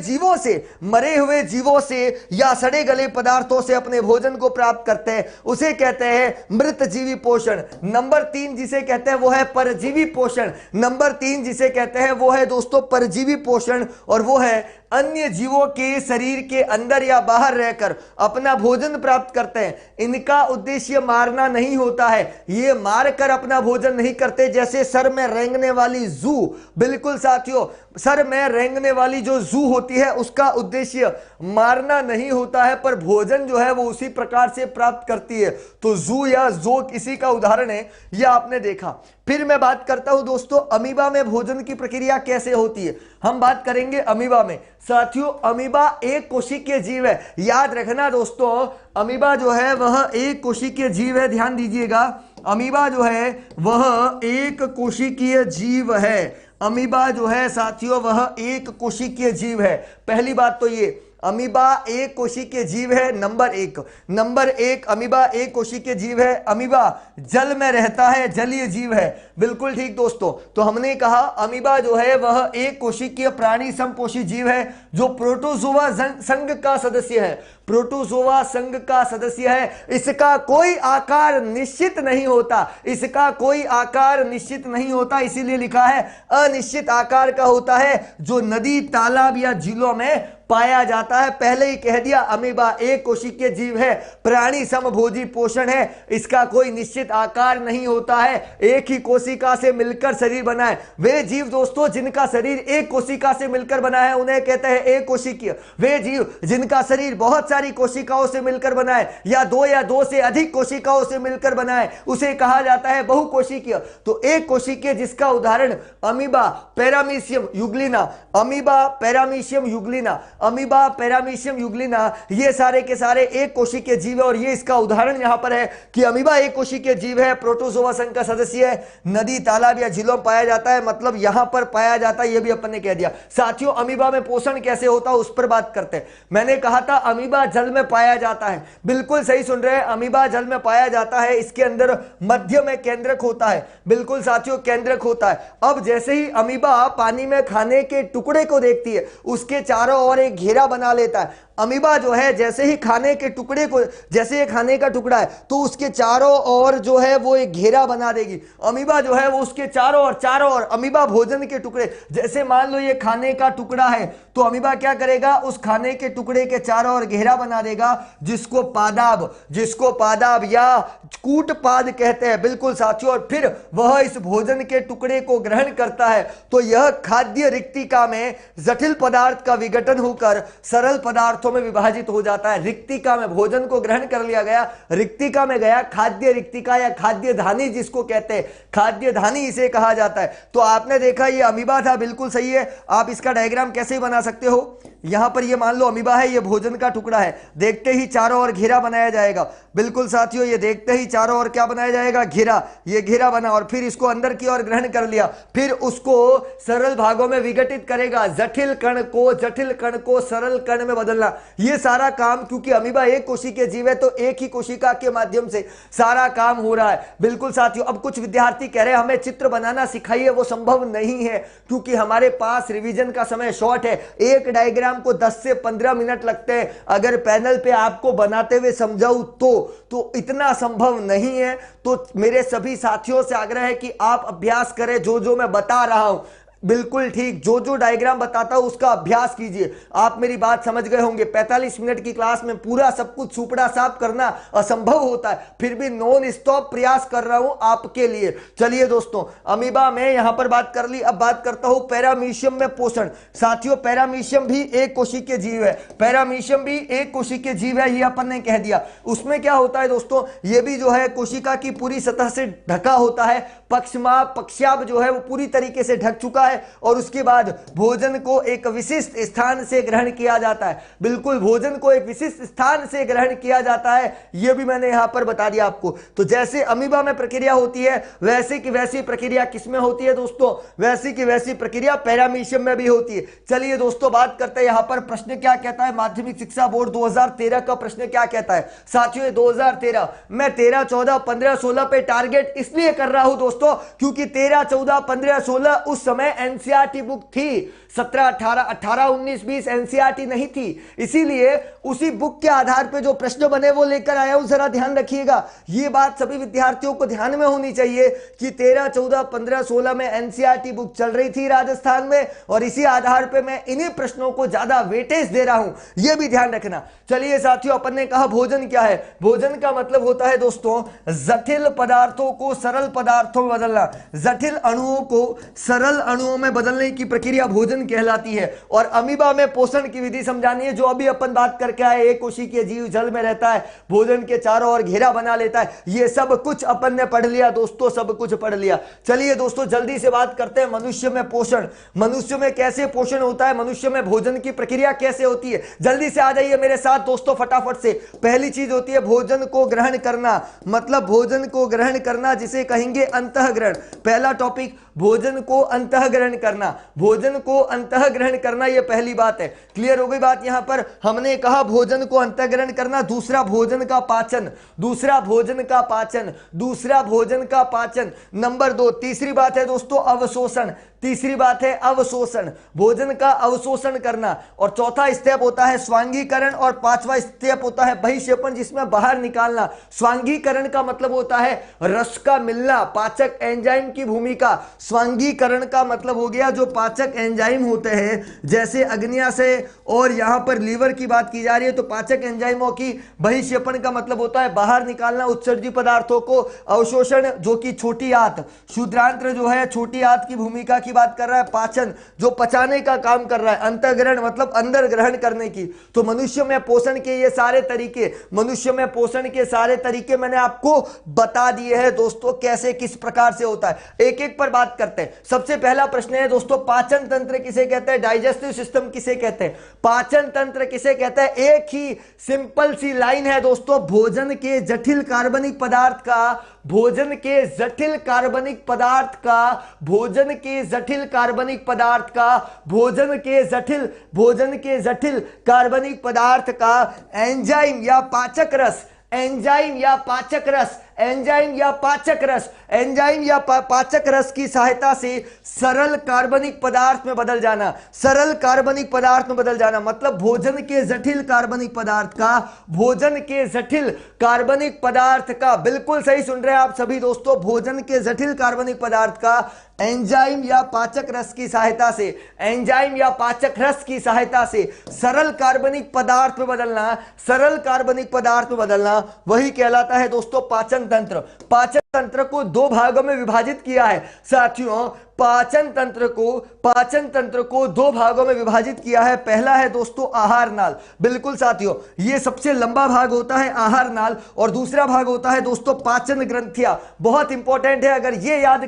जीवों से या सड़े गले पदार्थों से अपने भोजन को प्राप्त करते हैं, उसे कहते हैं मृतजीवी पोषण। नंबर 3 जिसे कहते हैं वो है परजीवी पोषण। नंबर 3 जिसे कहते हैं वो है दोस्तों परजीवी पोषण, और वो है अन्य जीवों के शरीर के अंदर या बाहर रहकर अपना भोजन प्राप्त करते हैं। इनका उद्देश्य मारना नहीं होता है, ये मारकर अपना भोजन नहीं करते। जैसे सर में रेंगने वाली जू, बिल्कुल साथियों, सर में रेंगने वाली जो जू होती है उसका उद्देश्य मारना नहीं होता है, पर भोजन जो है वो उसी प्रकार से प्राप्त करती है। तो जू या जोक इसी का उदाहरण है, यह आपने देखा। फिर मैं बात करता हूं दोस्तों अमीबा में भोजन की प्रक्रिया कैसे होती है। हम बात करेंगे अमीबा में। साथियों, अमीबा एक कोशिकीय जीव है। याद रखना दोस्तों, अमीबा जो है वह एक कोशिकीय जीव है। ध्यान दीजिएगा, अमीबा जो है वह एक कोशिकीय जीव है। अमीबा जो है साथियों वह एक कोशिकीय जीव है। पहली बात तो ये, अमीबा एक कोशिकीय जीव है। नंबर एक अमीबा एक कोशिकीय जीव है। अमीबा जल में रहता है, जलीय जीव है। बिल्कुल ठीक दोस्तों। तो हमने कहा अमीबा जो है वह एक कोशिकीय प्राणी संपोषी जीव है जो प्रोटोजोआ संघ का सदस्य है। प्रोटोजोआ संघ का सदस्य है। इसका कोई आकार निश्चित नहीं होता, इसका कोई आकार निश्चित नहीं होता, इसीलिए लिखा है अनिश्चित आकार का होता है, जो नदी, तालाब या झीलों में पाया जाता है। पहले ही कह दिया, अमीबा एक कोशिकीय जीव है, प्राणी समभोजी पोषण है, इसका कोई निश्चित आकार नहीं होता है, एक ही कोशिका से मिलकर शरीर बना है। वे जीव दोस्तों जिनका शरीर एक कोशिका से मिलकर बना है उन्हें कहते हैं एक कोशिकीय। वे जीव जिनका शरीर बहुत सारी कोशिकाओं से मिलकर बना है या दो से अधिक कोशिकाओं से मिलकर बना है उसे कहा जाता है बहुकोशिकीय। तो एक कोशिकीय जिसका उदाहरण amoeba paramecium Euglena, amoeba paramecium Euglena, amoeba paramecium Euglena, ये सारे के सारे एक कोशिकीय जीव है। और ये इसका उदाहरण यहां पर है कि अमीबा एक कोशिकीय जीव है, प्रोटोजोआ संघ का सदस्य है, नदी, तालाब या झीलों में पाया जाता है, मतलब यहां पर पाया जाता है, ये भी अपन ने कह दिया। साथियों, अमीबा में पोषण कैसे होता है उस पर बात करते हैं। मैंने कहा था अमीबा जल में पाया जाता है। बिल्कुल सही सुन रहे हैं, अमीबा जल में पाया जाता है। इसके अंदर मध्य में केंद्रक होता है। बिल्कुल साथियों, केंद्रक होता है। अब जैसे ही अमीबा पानी में खाने के टुकड़े को देखती है, उसके चारों ओर एक घेरा बना लेता है। अमीबा जो है जैसे ही खाने के टुकड़े को, जैसे ये खाने का टुकड़ा है तो उसके चारों ओर जो है वो एक घेरा बना देगी। अमीबा जो है वो उसके चारों ओर अमीबा भोजन के टुकड़े, जैसे मान लो ये खाने का टुकड़ा है तो अमीबा क्या करेगा, उस खाने के टुकड़े के चारों ओर घेरा बना देगा, जिसको पादाब या कूटपाद कहते हैं। बिल्कुल साथियों, और फिर वह इस भोजन के टुकड़े को ग्रहण करता है तो यह खाद्य रिक्तिका में जटिल पदार्थ का विघटन होकर सरल पदार्थों में विभाजित हो जाता है। रिक्तिका में भोजन को ग्रहण कर लिया गया, रिक्तिका में गया, खाद्य रिक्तिका या खाद्य धानी जिसको कहते हैं, खाद्य धानी इसे कहा जाता है। तो आपने देखा ये अमीबा था, बिल्कुल सही है। आप इसका डायग्राम कैसे बना सकते हो, यहां पर ये मान लो अमीबा है, ये भोजन का टुकड़ा है, देखते ही चारों ओर घेरा बनाया जाएगा। बिल्कुल साथियों, ये देखते ही चारों ओर क्या बनाया जाएगा, घेरा। ये घेरा बना और फिर इसको अंदर की ओर ग्रहण कर लिया, फिर उसको सरल भागों में विघटित करेगा। जटिल कण को सरल कण में बदलना, होगा। ये सारा काम, क्योंकि अमीबा एक कोशिकीय जीव है तो एक ही कोशिका के माध्यम से सारा काम हो रहा है। बिल्कुल साथियों, अब कुछ विद्यार्थी कह रहे हैं हमें चित्र बनाना सिखाइए, वो संभव नहीं है क्योंकि हमारे पास रिवीजन का समय शॉर्ट है। एक डायग्राम को 10 से 15 मिनट लगते हैं। अगर पैनल पे आपको बनाते हुए समझाऊं तो इतना संभव नहीं है। तो मेरे सभी साथियों से आग्रह है कि आप अभ्यास करें, जो मैं बता रहा हूं बिल्कुल ठीक, जो डायग्राम बताता हूं उसका अभ्यास कीजिए। आप मेरी बात समझ गए होंगे। 45 मिनट की क्लास में पूरा सब कुछ सुपड़ा साफ करना असंभव होता है, फिर भी नॉन स्टॉप प्रयास कर रहा हूं आपके लिए। चलिए दोस्तों, अमीबा में यहां पर बात कर ली। अब बात करता हूं पैरामीशियम में पोषण। साथियों, पैरामीशियम भी एक कोशिकीय जीव है। पैरामीशियम भी एक कोशिकीय जीव है, ये अपन ने कह दिया। उसमें क्या होता है दोस्तों, ये भी जो है कोशिका की पूरी सतह से ढका होता है। पक्षाभ जो है वो पूरी तरीके से ढक चुका है और उसके बाद भोजन को एक विशिष्ट स्थान से ग्रहण किया जाता है। बिल्कुल, भोजन को एक विशिष्ट स्थान से ग्रहण किया जाता है, यह भी मैंने यहां पर बता दिया आपको। तो जैसे अमीबा में प्रक्रिया होती है वैसे की वैसी प्रक्रिया किसमें होती है दोस्तों, वैसी की वैसी प्रक्रिया पैरामीशियम में भी होती है। चलिए दोस्तों, बात करते हैं यहां पर प्रश्न क्या कहता है। माध्यमिक शिक्षा बोर्ड 2013 का प्रश्न क्या कहता है साथियों। 2013 मैं 13, 14, 15, 16 पे टारगेट इसलिए कर रहा हूं दोस्तों क्योंकि 13, 14, 15, 16 उस समय एनसीईआरटी बुक थी। 17, 18, 18, 19, 20 एनसीईआरटी नहीं थी, इसीलिए उसी बुक के आधार पे जो प्रश्न बने वो लेकर आया हूं। जरा ध्यान रखिएगा, ये बात सभी विद्यार्थियों को ध्यान में होनी चाहिए कि 13, 14, 15, 16 में एनसीईआरटी बुक चल रही थी राजस्थान में और इसी आधार पे मैं इन्हीं प्रश्नों को ज्यादा वेटेज दे रहा हूं, यह भी ध्यान रखना। चलिए साथियों, अपन ने कहा भोजन क्या है। भोजन का मतलब होता है दोस्तों जटिल पदार्थों को सरल पदार्थों में बदलना। जटिल अणुओं को सरल अणुओं में बदलने की प्रक्रिया भोजन कहलाती है। और अमीबा में पोषण की विधि समझानी है, जो अभी अपन बात करके आए। एक कोशिकीय जीव जल में रहता है, भोजन के चारों ओर घेरा बना लेता है। ये सब कुछ अपन ने पढ़ लिया दोस्तों, सब कुछ पढ़ लिया। चलिए दोस्तों, जल्दी से बात करते हैं मनुष्य में पोषण। मनुष्य में कैसे पोषण होता है, मनुष्य में भोजन की प्रक्रिया कैसे होती है। जल्दी से आ जाइए मेरे साथ दोस्तों फटाफट से। पहली चीज होती है भोजन को ग्रहण करना, मतलब भोजन को ग्रहण करना जिसे कहेंगे अंतःग्रहण। पहला टॉपिक भोजन को अंतःग्रहण करना। भोजन को अंतःग्रहण करना, यह पहली बात है। क्लियर हो गई बात। यहां पर हमने कहा भोजन को अंतःग्रहण करना। दूसरा भोजन का पाचन, दूसरा भोजन का पाचन, दूसरा भोजन का पाचन। नंबर 2, तीसरी बात है दोस्तों अवशोषण। तीसरी बात है अवशोषण, भोजन का अवशोषण करना। और चौथा स्टेप होता है स्वांगीकरण और पांचवा स्टेप होता है बहिक्षेपण, जिसमें बाहर निकालना। स्वांगीकरण का मतलब होता है रस का मिलना, पाचक एंजाइम की भूमिका। स्वांगीकरण का मतलब हो गया जो पाचक एंजाइम होते हैं, जैसे अग्न्याशय और यहां पर लीवर की बात की जा रही है तो पाचक एंजाइमों की। बहिक्षेपण का मतलब होता है बाहर निकालना उत्सर्जी पदार्थों को। अवशोषण जो कि छोटी आंत, क्षुद्रांत्र जो है छोटी आंत की भूमिका की बात कर रहा है। पाचन जो पचाने का काम कर रहा है। अंतःग्रहण मतलब अंदर ग्रहण करने की। तो मनुष्य में पोषण के ये सारे तरीके, मनुष्य में पोषण के सारे तरीके मैंने आपको बता दिए हैं दोस्तों, कैसे किस प्रकार से होता है। एक एक पर बात करते हैं। सबसे पहला प्रश्न है दोस्तों पाचन तंत्र किसे कहते हैं, डाइजेस्टिव सिस्टम किसे कहते हैं, पाचन तंत्र किसे कहते हैं। एक ही सिंपल सी लाइन है दोस्तों, भोजन के जटिल कार्बनिक पदार्थ का, भोजन के जटिल कार्बनिक पदार्थ का, भोजन के जटिल कार्बनिक पदार्थ का, भोजन के जटिल कार्बनिक पदार्थ का एंजाइम या पाचक रस, एंजाइम या पाचक रस, एंजाइम या पाचक रस, एंजाइम या पाचक रस की सहायता से सरल कार्बनिक पदार्थ में बदल जाना। सरल कार्बनिक पदार्थ में बदल जाना मतलब भोजन के जटिल कार्बनिक पदार्थ का, भोजन के जटिल कार्बनिक पदार्थ का, बिल्कुल सही सुन रहे हैं आप सभी दोस्तों, भोजन के जटिल कार्बनिक पदार्थ का एंजाइम या पाचक रस की सहायता से, एंजाइम या पाचक रस की सहायता से सरल कार्बनिक पदार्थ में बदलना, सरल कार्बनिक पदार्थ में बदलना, वही कहलाता है दोस्तों पाचन तंत्र। पाचन तंत्र को दो भागों में विभाजित किया है साथियों। पाचन तंत्र को दो भागों में विभाजित किया है। पहला है दोस्तों आहार नाल, बिल्कुल साथियों, ये सबसे लंबा भाग होता है आहार नाल, और दूसरा भाग होता है दोस्तों पाचन ग्रंथियां। बहुत इंपॉर्टेंट है, अगर ये याद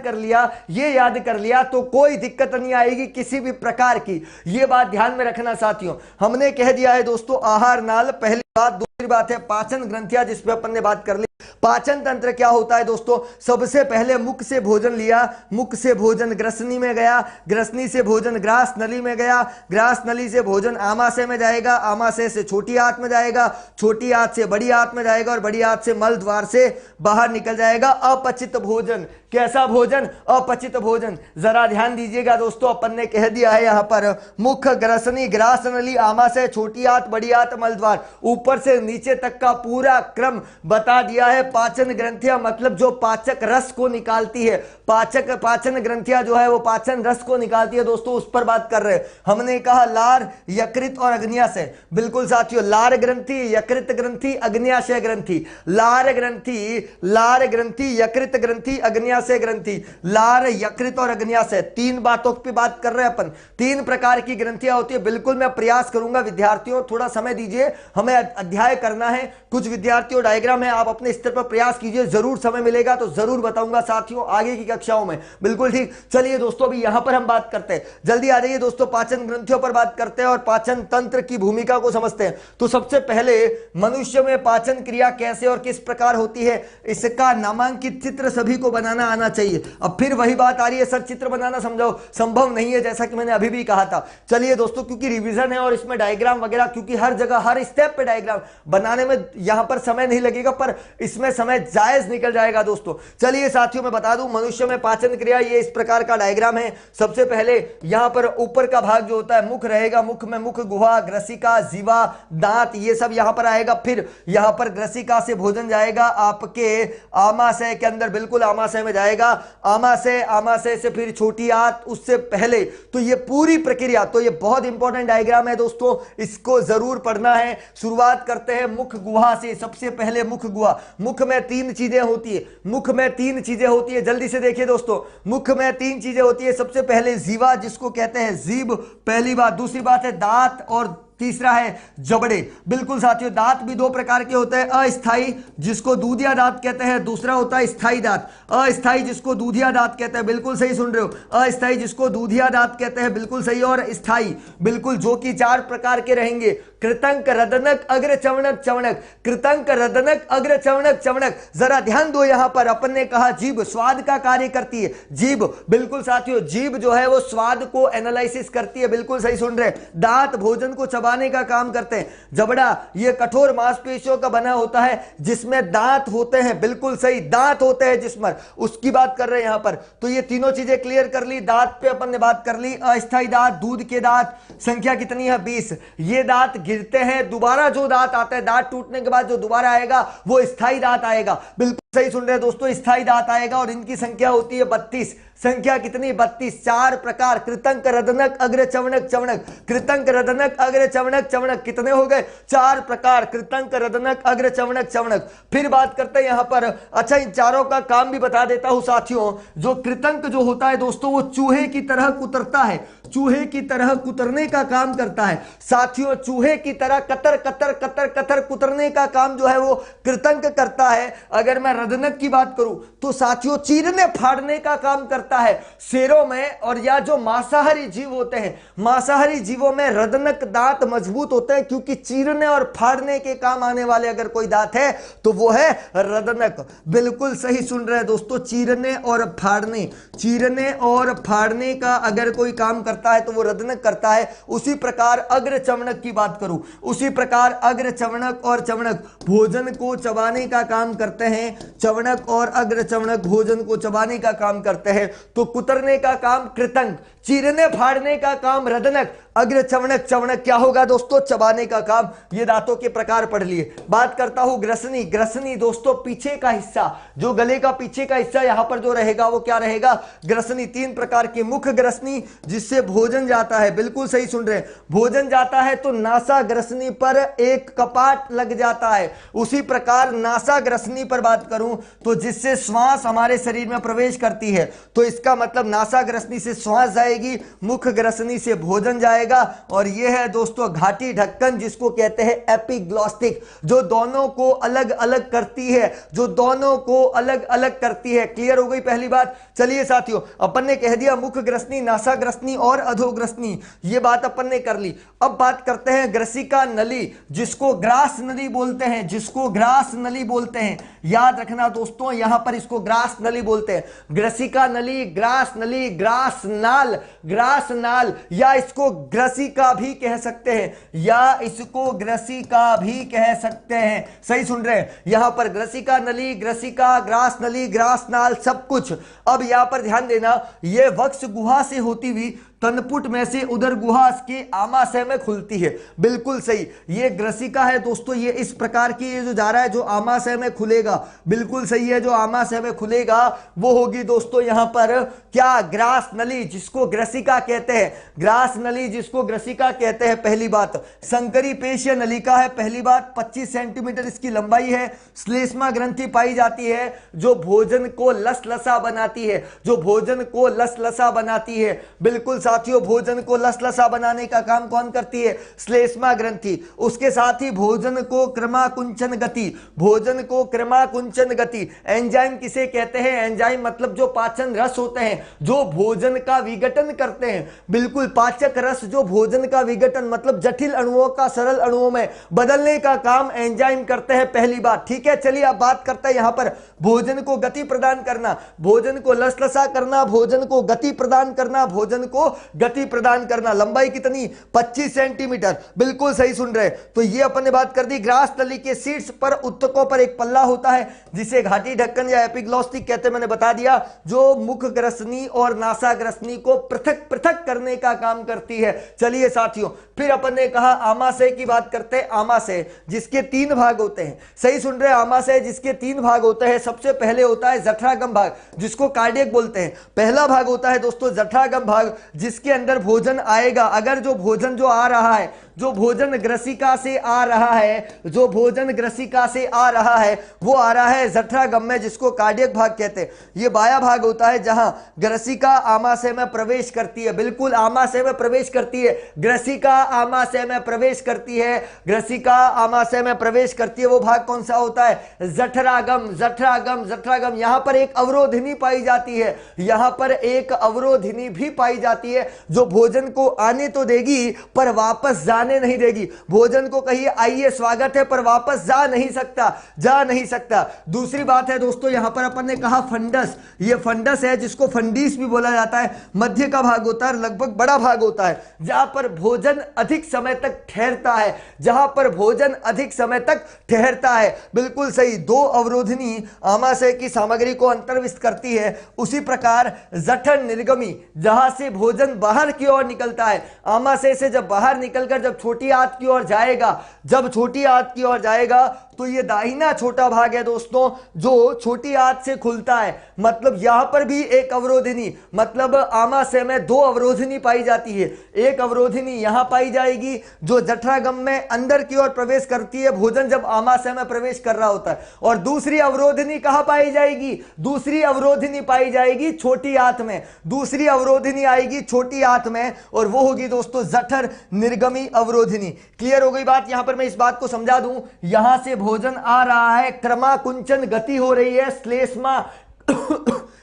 कर लिया तो कोई दिक्कत नहीं आएगी किसी भी प्रकार की। ये बात ध्यान में रखना साथियों। हमने कह दिया है दोस्तों आहार नाल पहली बात, दूसरी बात है पाचन ग्रंथियां जिस पे अपन ने बात कर ली। पाचन तंत्र क्या होता है दोस्तों? सबसे पहले मुख से भोजन लिया, मुख से भोजन ग्रसनी में गया, ग्रसनी से भोजन ग्रास नली में गया, ग्रास नली से भोजन आमाशय में जाएगा, आमाशय से छोटी आंत में जाएगा, छोटी आंत से बड़ी आंत में जाएगा और बड़ी आंत से मल द्वार से बाहर निकल जाएगा। अपचित भोजन, कैसा भोजन? अपचित भोजन। जरा ध्यान दीजिएगा दोस्तों, अपन ने कह दिया है यहां पर मुख, ग्रसनी, ग्रास नली, आमाशय, छोटी आंत, बड़ी आंत, मल द्वार, ऊपर से नीचे तक का पूरा क्रम बता दिया है। पाचन ग्रंथियां मतलब जो पाचक रस को निकालती है, पाचन ग्रंथियां जो है वो पाचन रस को निकालती है दोस्तों, उस पर बात कर रहे हैं। हमने कहा लार, यकृत और अग्न्याशय। बिल्कुल साथियों, लार ग्रंथि, यकृत ग्रंथि, अग्न्याशय ग्रंथि। लार ग्रंथि, यकृत ग्रंथि, अग्न्याशय ग्रंथि। लार, यकृत और अग्न्याशय, तीन बातों पे बात कर रहे हैं अपन। तीन प्रकार की ग्रंथियां होती है। बिल्कुल मैं प्रयास करूंगा विद्यार्थियों, थोड़ा समय दीजिए, हमें अध्याय करना है। कुछ विद्यार्थियों डायग्राम है, आप अपने स्तर पर प्रयास कीजिए, जरूर समय मिलेगा तो जरूर बताऊंगा साथियों आगे की कक्षाओं में। बिल्कुल ठीक। चलिए दोस्तों, अभी यहां पर हम बात करते हैं, जल्दी आ जाइए दोस्तों, पाचन ग्रंथियों पर बात करते हैं और पाचन तंत्र की भूमिका को समझते हैं। तो सबसे पहले मनुष्य में पाचन क्रिया कैसे और किस प्रकार होती है, इसका नामांकित चित्र सभी को बनाना आना चाहिए। अब फिर वही बात आ रही है, सर चित्र बनाना समझाओ, संभव नहीं है, जैसा कि मैंने अभी भी कहा था। चलिए दोस्तों, क्योंकि रिवीजन है और इसमें डायग्राम वगैरह, क्योंकि हर जगह हर स्टेप पे डायग्राम बनाने में यहां पर समय नहीं लगेगा, पर इसमें समय जायज निकल जाएगा दोस्तों। चलिए साथियों, मैं बता दूं मनुष्य में पाचन क्रिया, ये इस प्रकार का डायग्राम है। सबसे पहले यहां पर ऊपर का भाग जो होता है मुख रहेगा, मुख में मुख, गुहा, ग्रसिका, जीवा, दांत, ये सब यहां पर आएगा। फिर यहां पर ग्रसिका से भोजन जाएगा आपके आमाशय के अंदर, बिल्कुल आमाशय में जाएगा, आमाशय से फिर छोटी आंत, उससे पहले। तो ये पूरी प्रक्रिया, तो ये बहुत इंपॉर्टेंट डायग्राम है दोस्तों, इसको जरूर पढ़ना है। शुरुआत करते हैं मुख गुहा से। सबसे पहले मुख गुहा, मुख में तीन चीजें होती है, मुख में तीन चीजें होती है, जल्दी से देखिए दोस्तों, मुख में तीन चीजें होती है। सबसे पहले जीवा, जिसको कहते हैं जीभ, पहली बात। दूसरी बात है दांत और तीसरा है जबड़े। बिल्कुल साथियों, दांत भी दो प्रकार के होते हैं, अस्थाई जिसको दूधिया दांत कहते हैं, दूसरा होता है स्थाई दांत। अस्थाई जिसको दूधिया दांत कहते हैं, बिल्कुल सही सुन रहे हो, अस्थाई जिसको दूधिया दांत कहते हैं, बिल्कुल सही, और स्थाई बिल्कुल, जो कि चार प्रकार के रहेंगे, कृतंक, रदनक, अग्र चवणक, चवणक, कृतंक, रदनक, अग्र चवणक, चवणक। जरा ध्यान दो, यहां पर अपन ने कहा जीभ स्वाद का कार्य करती है, जीभ, बिल्कुल साथियों, जीभ जो है वो स्वाद को एनालिसिस करती है, बिल्कुल सही सुन रहे। दांत भोजन को चबाने का काम करते हैं। जबड़ा ये कठोर मांसपेशियों का बना होता है जिसमें दांत होते हैं, बिल्कुल सही, दांत होते हैं जिसमें, उसकी बात कर रहे हैं यहां पर। तो ये तीनों चीजें क्लियर कर ली। दांत पे अपन ने बात कर ली, अस्थाई दांत, दूध के दांत, संख्या कितनी है? 20। ये दांत गिरते हैं, दोबारा जो दांत आता है, दांत टूटने के बाद जो दोबारा आएगा वो स्थाई दांत आएगा, बिल्कुल सही सुन रहे हैं दोस्तों, स्थाई दांत आएगा और इनकी संख्या होती है 32। संख्या कितनी? 32। चार प्रकार, कृतंक, रदनक, अग्र चवणक, चवणक, कृतंक, रदनक, अग्र चवणक, चवणक, कितने हो गए? चार प्रकार, कृतंक, रदनक, अग्र चवणक, चवणक। फिर बात करते हैं यहां पर, अच्छा इन चारों का काम भी बता देता हूं साथियों। जो कृतंक जो होता है दोस्तों, वो चूहे की तरह कुतरता है, चूहे की तरह कुतरने का काम करता है साथियों, चूहे की तरह कतर कतर कतर कतर कुतरने का काम जो है वो कृतंक करता है। अगर मैं रदनक की बात करूं तो साथियों चीरने फाड़ने का काम करता है शेरों में, और या जो मांसाहारी जीव होते हैं, मांसाहारी जीवों में रदनक दांत मजबूत होते हैं, क्योंकि चीरने और फाड़ने के काम आने वाले अगर कोई दांत है तो वो है रदनक। बिल्कुल सही सुन रहे हैं दोस्तों, चीरने और फाड़ने, चीरने और फाड़ने का अगर कोई काम करता है तो वो रदनक करता है। उसी प्रकार अग्र चवणक की बात करूं, उसी प्रकार अग्र चवणक और चवणक भोजन को चबाने का काम करते हैं, चवणक और अग्र चवणक भोजन को चबाने का काम करते हैं। तो कुतरने का काम कृतंक, चीरने फाड़ने का काम रदनक, अग्र चवणक, चवणक क्या होगा दोस्तों? चबाने का काम। ये दांतों के प्रकार पढ़ लिए। बात करता हूं ग्रसनी। ग्रसनी दोस्तों पीछे का हिस्सा, जो गले का पीछे का हिस्सा यहां पर जो रहेगा वो क्या रहेगा? ग्रसनी। तीन प्रकार की, मुख ग्रसनी जिससे भोजन जाता है, बिल्कुल सही सुन रहे हैं, भोजन जाता है तो नासा ग्रसनी पर एक कपाट लग जाता है। उसी प्रकार नासा ग्रसनी पर बात करूं तो जिससे श्वास हमारे शरीर में प्रवेश करती है, तो इसका मतलब नासा ग्रसनी से श्वास जाएगी, मुख ग्रसनी से भोजन जाएगा, जाएगा। और ये है दोस्तों घाटी ढक्कन, जिसको कहते हैं एपिग्लॉस्टिक, जो दोनों को अलग अलग करती है, जो दोनों को अलग अलग करती है। क्लियर हो गई पहली बात। चलिए साथियों, अपन ने कह दिया मुख ग्रसनी, नासा ग्रसनी और अधोग्रसनी, ये बात अपन ने कर ली। अब बात करते हैं ग्रसिका नली, जिसको ग्रास नली बोलते हैं, जिसको ग्रास नली बोलते हैं। याद रखना दोस्तों, यहां पर इसको ग्रास नली बोलते हैं। ग्रसिका नली, ग्रास नली, ग्रास नाल, ग्रास नाल, या इसको ग्रसिका भी कह सकते हैं, या इसको ग्रसिका भी कह सकते हैं। सही सुन रहे हैं, यहां पर ग्रसिका नली, ग्रसिका, ग्रास नली, ग्रास नाल, सब कुछ। अब यहां पर ध्यान देना, यह वक्ष गुहा से होती हुई तनपुट में से उदर गुहा के आमाशय में खुलती है। बिल्कुल सही, ये ग्रसिका है दोस्तों, ये इस प्रकार की ये जो जा रहा है, जो आमाशय में खुलेगा, बिल्कुल सही है, जो आमाशय में खुलेगा वो होगी दोस्तों यहां पर क्या, ग्रास नली, जिसको ग्रसिका कहते हैं। ग्रास नली जिसको ग्रसिका कहते हैं। पहली बात संकरी पेशीय नलिका है। पहली बात 25 सेंटीमीटर इसकी लंबाई है। श्लेष्मा ग्रंथि पाई जाती है, जो भोजन को लसलसा बनाती है, जो भोजन को लसलसा बनाती है। बिल्कुल साथियों, भोजन को लसलसा बनाने का काम कौन करती है, श्लेष्मा ग्रंथि। उसके साथ ही भोजन को क्रमाकुंचन गति, भोजन को क्रमाकुंचन गति। एंजाइम किसे कहते हैं, एंजाइम मतलब जो पाचन रस होते हैं, जो भोजन का विघटन करते हैं। बिल्कुल, पाचक रस जो भोजन का विघटन मतलब जटिल अणुओं का सरल अणुओं में बदलने का काम एंजाइम करते हैं। पहली बात, ठीक है। चलिए अब बात करते हैं यहां पर भोजन को गति प्रदान करना, भोजन को लसलसा करना, भोजन को गति प्रदान करना, भोजन को गति प्रदान करना। लंबाई कितनी, 25 सेंटीमीटर। बिल्कुल सही सुन रहे। तो ये अपन ने बात कर दी। ग्रास नली के शीर्ष पर उत्तकों पर एक पल्ला होता है, जिसे घाटी ढक्कन या एपिग्लॉस्टिक कहते हैं। मैंने बता दिया, जो मुख ग्रसनी और नासा ग्रसनी को पृथक पृथक करने का काम करती है। चलिए साथियों, फिर अपन ने कहा आमाशय की बात करते हैं। आमाशय जिसके 3 भाग होते हैं। सही सुन रहे, आमाशय जिसके 3 भाग होते हैं। सबसे पहले होता है जठरागम भाग, जिसको कार्डियक बोलते हैं। पहला भाग होता है दोस्तों जठरागम भाग, जिसके अंदर भोजन आएगा। अगर जो भोजन जो आ रहा है, जो भोजन ग्रसिका से आ रहा है, जो भोजन ग्रसिका से आ रहा है, वो आ रहा है जठरागम में, जिसको कार्डियक भाग कहते हैं। ये बाया भाग होता है, जहां ग्रसिका आमाशय में प्रवेश करती है। बिल्कुल, आमाशय में प्रवेश करती है, ग्रसिका आमाशय में प्रवेश करती है, ग्रसिका आमाशय में प्रवेश करती है। वो भाग कौन सा होता है, जठरागम, जठरागम, जठरागम। यहां पर एक अवरोधिनी पाई जाती है, यहां पर एक अवरोधिनी भी पाई जाती है, जो भोजन को आने तो देगी पर वापस जाने नहीं देगी। भोजन को कहिए आइए स्वागत है, पर वापस जा नहीं सकता, जा नहीं सकता। दूसरी बात है दोस्तों, यहां पर अपन ने कहा फंडस। ये फंडस है, जिसको फंडीस भी बोला जाता है। मध्य का भाग होता है, लगभग बड़ा भाग होता है, जहां पर भोजन अधिक समय तक ठहरता है, जहां पर भोजन अधिक समय तक ठहरता है। बिल्कुल सही, 2 अवरोधिनी आमाशय की सामग्री को अंतर्विष्ट करती है। उसी प्रकार जठर निर्गमी, जहां से भोजन बाहर की ओर निकलता है। आमाशय से जब बाहर निकलकर जब छोटी आंत की ओर जाएगा, जब छोटी आंत की ओर जाएगा, तो ये दाहिना छोटा भाग है दोस्तों, जो छोटी आंत से खुलता है। मतलब यहां पर भी एक अवरोधिनी, मतलब आमाशय में 2 अवरोधिनी पाई जाती है। एक अवरोधिनी यहां पाई जाएगी, जो जठरागम में अंदर की ओर प्रवेश करती है, भोजन जब आमाशय में प्रवेश कर रहा होता है। और दूसरी अवरोधिनी कहां पाई जाएगी, दूसरी अवरोधिनी पाई जाएगी छोटी आंत में। दूसरी अवरोधिनी आएगी छोटी आंत में, और वो होगी दोस्तों जठर निर्गमी अवरोधिनी। क्लियर हो गई बात। यहां पर मैं इस बात को समझा दूं, यहां से भोजन आ रहा है, क्रमाकुंचन गति हो रही है, श्लेष्मा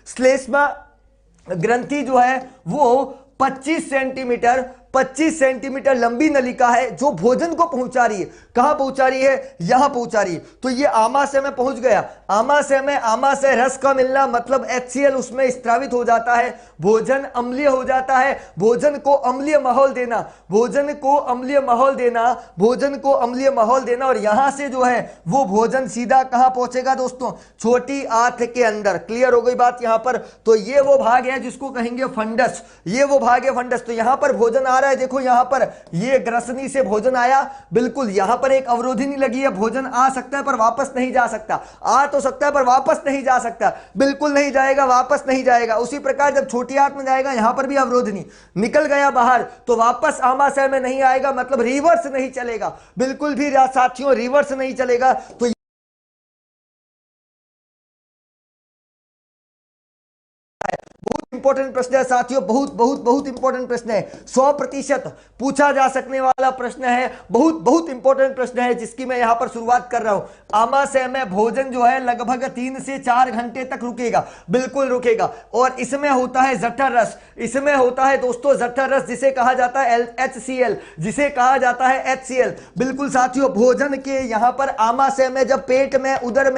श्लेष्मा ग्रंथि जो है वो 25 सेंटीमीटर लंबी नलिका है, जो भोजन को पहुंचा रही है। कहां पहुंचा रही है, यहां पहुंचा रही है। तो ये आमाशय में पहुंच गया। आमाशय में आमाशय रस का मिलना मतलब HCl उसमें स्त्रावित हो जाता है, भोजन अम्लीय हो जाता है। भोजन को अम्लीय माहौल देना, भोजन को अम्लीय माहौल देना, भोजन को अम्लीय माहौल देना। और यहां से जो है वो भोजन सीधा कहां पहुंचेगा दोस्तों, छोटी आंत के अंदर। क्लियर हो गई बात यहां पर। तो ये वो भाग है जिसको कहेंगे फंडस, ये वो भाग है फंडस। तो यहां पर भोजन आ रहा है, देखो यहां पर ये ग्रसनी से भोजन आया। बिल्कुल, यहां पर एक अवरोधिनी लगी है, भोजन आ सकता है पर वापस नहीं जा सकता, आ तो सकता है पर वापस नहीं जा सकता, बिल्कुल नहीं जाएगा, वापस नहीं जाएगा। उसी प्रकार जब छोटी आंत में जाएगा, यहां पर भी अवरोधिनी निकल गया बाहर, तो वापस आमाशय में नहीं आएगा, मतलब रिवर्स नहीं चलेगा, बिल्कुल भी साथियों रिवर्स नहीं चलेगा। तो इंपॉर्टेंट प्रश्न है साथियों, बहुत बहुत बहुत इंपॉर्टेंट प्रश्न है, 100% पूछा जा सकने वाला प्रश्न है, बहुत बहुत इंपॉर्टेंट प्रश्न है जिसकी मैं यहां पर शुरुआत कर रहा हूं। आमाशय में भोजन जो है लगभग 3 से 4 घंटे तक रुकेगा, बिल्कुल रुकेगा। और इसमें होता है जठर रस, इसमें होता है दोस्तों जठर रस, जिसे कहा जाता है HCl, जिसे कहा जाता है HCl। बिल्कुल साथियों, भोजन के यहां पर आमाशय में जब पेट में, उदर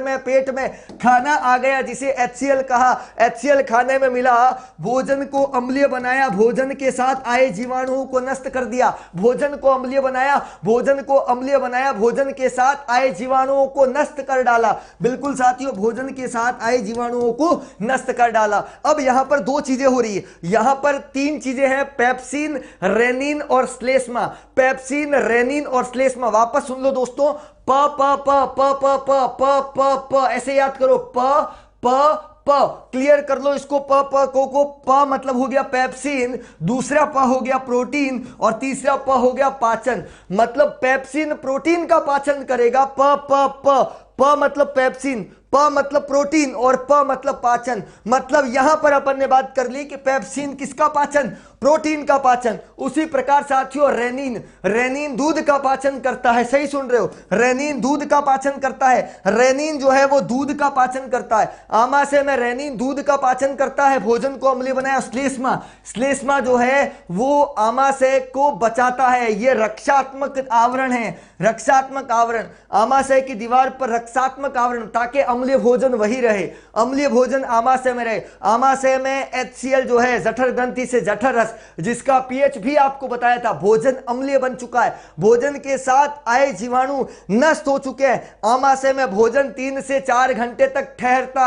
में पेट में खाना आ गया जिसे HCl कहा, HCl खाने में मिला, भोजन को अम्लीय बनाया, भोजन के साथ आए जीवाणुओं को नष्ट कर दिया, भोजन को अम्लीय बनाया, भोजन को अम्लीय बनाया, भोजन के साथ आए जीवाणुओं को नष्ट कर डाला। बिल्कुल साथियों, भोजन के साथ आए जीवाणुओं को नष्ट कर डाला। अब यहां पर 2 चीजें हो रही है, यहां पर 3 चीजें हैं, पेप्सिन, रेनिन और श्लेष्मा। पेप्सिन, रेनिन और श्लेष्मा, वापस सुन लो दोस्तों, प प प प प प प प प ऐसे याद करो, प प प, क्लियर कर लो इसको, प प को प मतलब हो गया पेप्सिन, दूसरा प हो गया प्रोटीन और तीसरा प हो गया पाचन। मतलब पेप्सिन प्रोटीन का पाचन करेगा, प प प, प मतलब पेप्सिन, प मतलब प्रोटीन और प मतलब पाचन। मतलब यहां पर अपन ने बात कर ली कि पेप्सिन किसका पाचन, प्रोटीन का पाचन। उसी प्रकार साथियों रेनिन, रेनिन दूध का पाचन करता है, सही सुन रहे हो, रेनिन दूध का पाचन करता है, रेनिन जो है वो दूध का पाचन करता है। आमाशय में रेनिन दूध का पाचन करता है, भोजन को अम्लीय बनाया। श्लेष्मा, श्लेष्मा जो है वो आमाशय को बचाता है, ये रक्षात्मक आवरण है, रक्षात्मक आवरण, आमाशय की दीवार पर रक्षात्मक आवरण, ताकि अम्लीय भोजन वही रहे, अम्लीय भोजन आमाशय में रहे। आमाशय में HCl जो है जठर ग्रंथि से जठर रस, जिसका pH भी आपको बताया था, भोजन अम्लीय बन चुका है, भोजन के साथ आए जीवाणु नष्ट हो चुके हैं। आमाशय में भोजन 3 से 4 घंटे तक ठहरता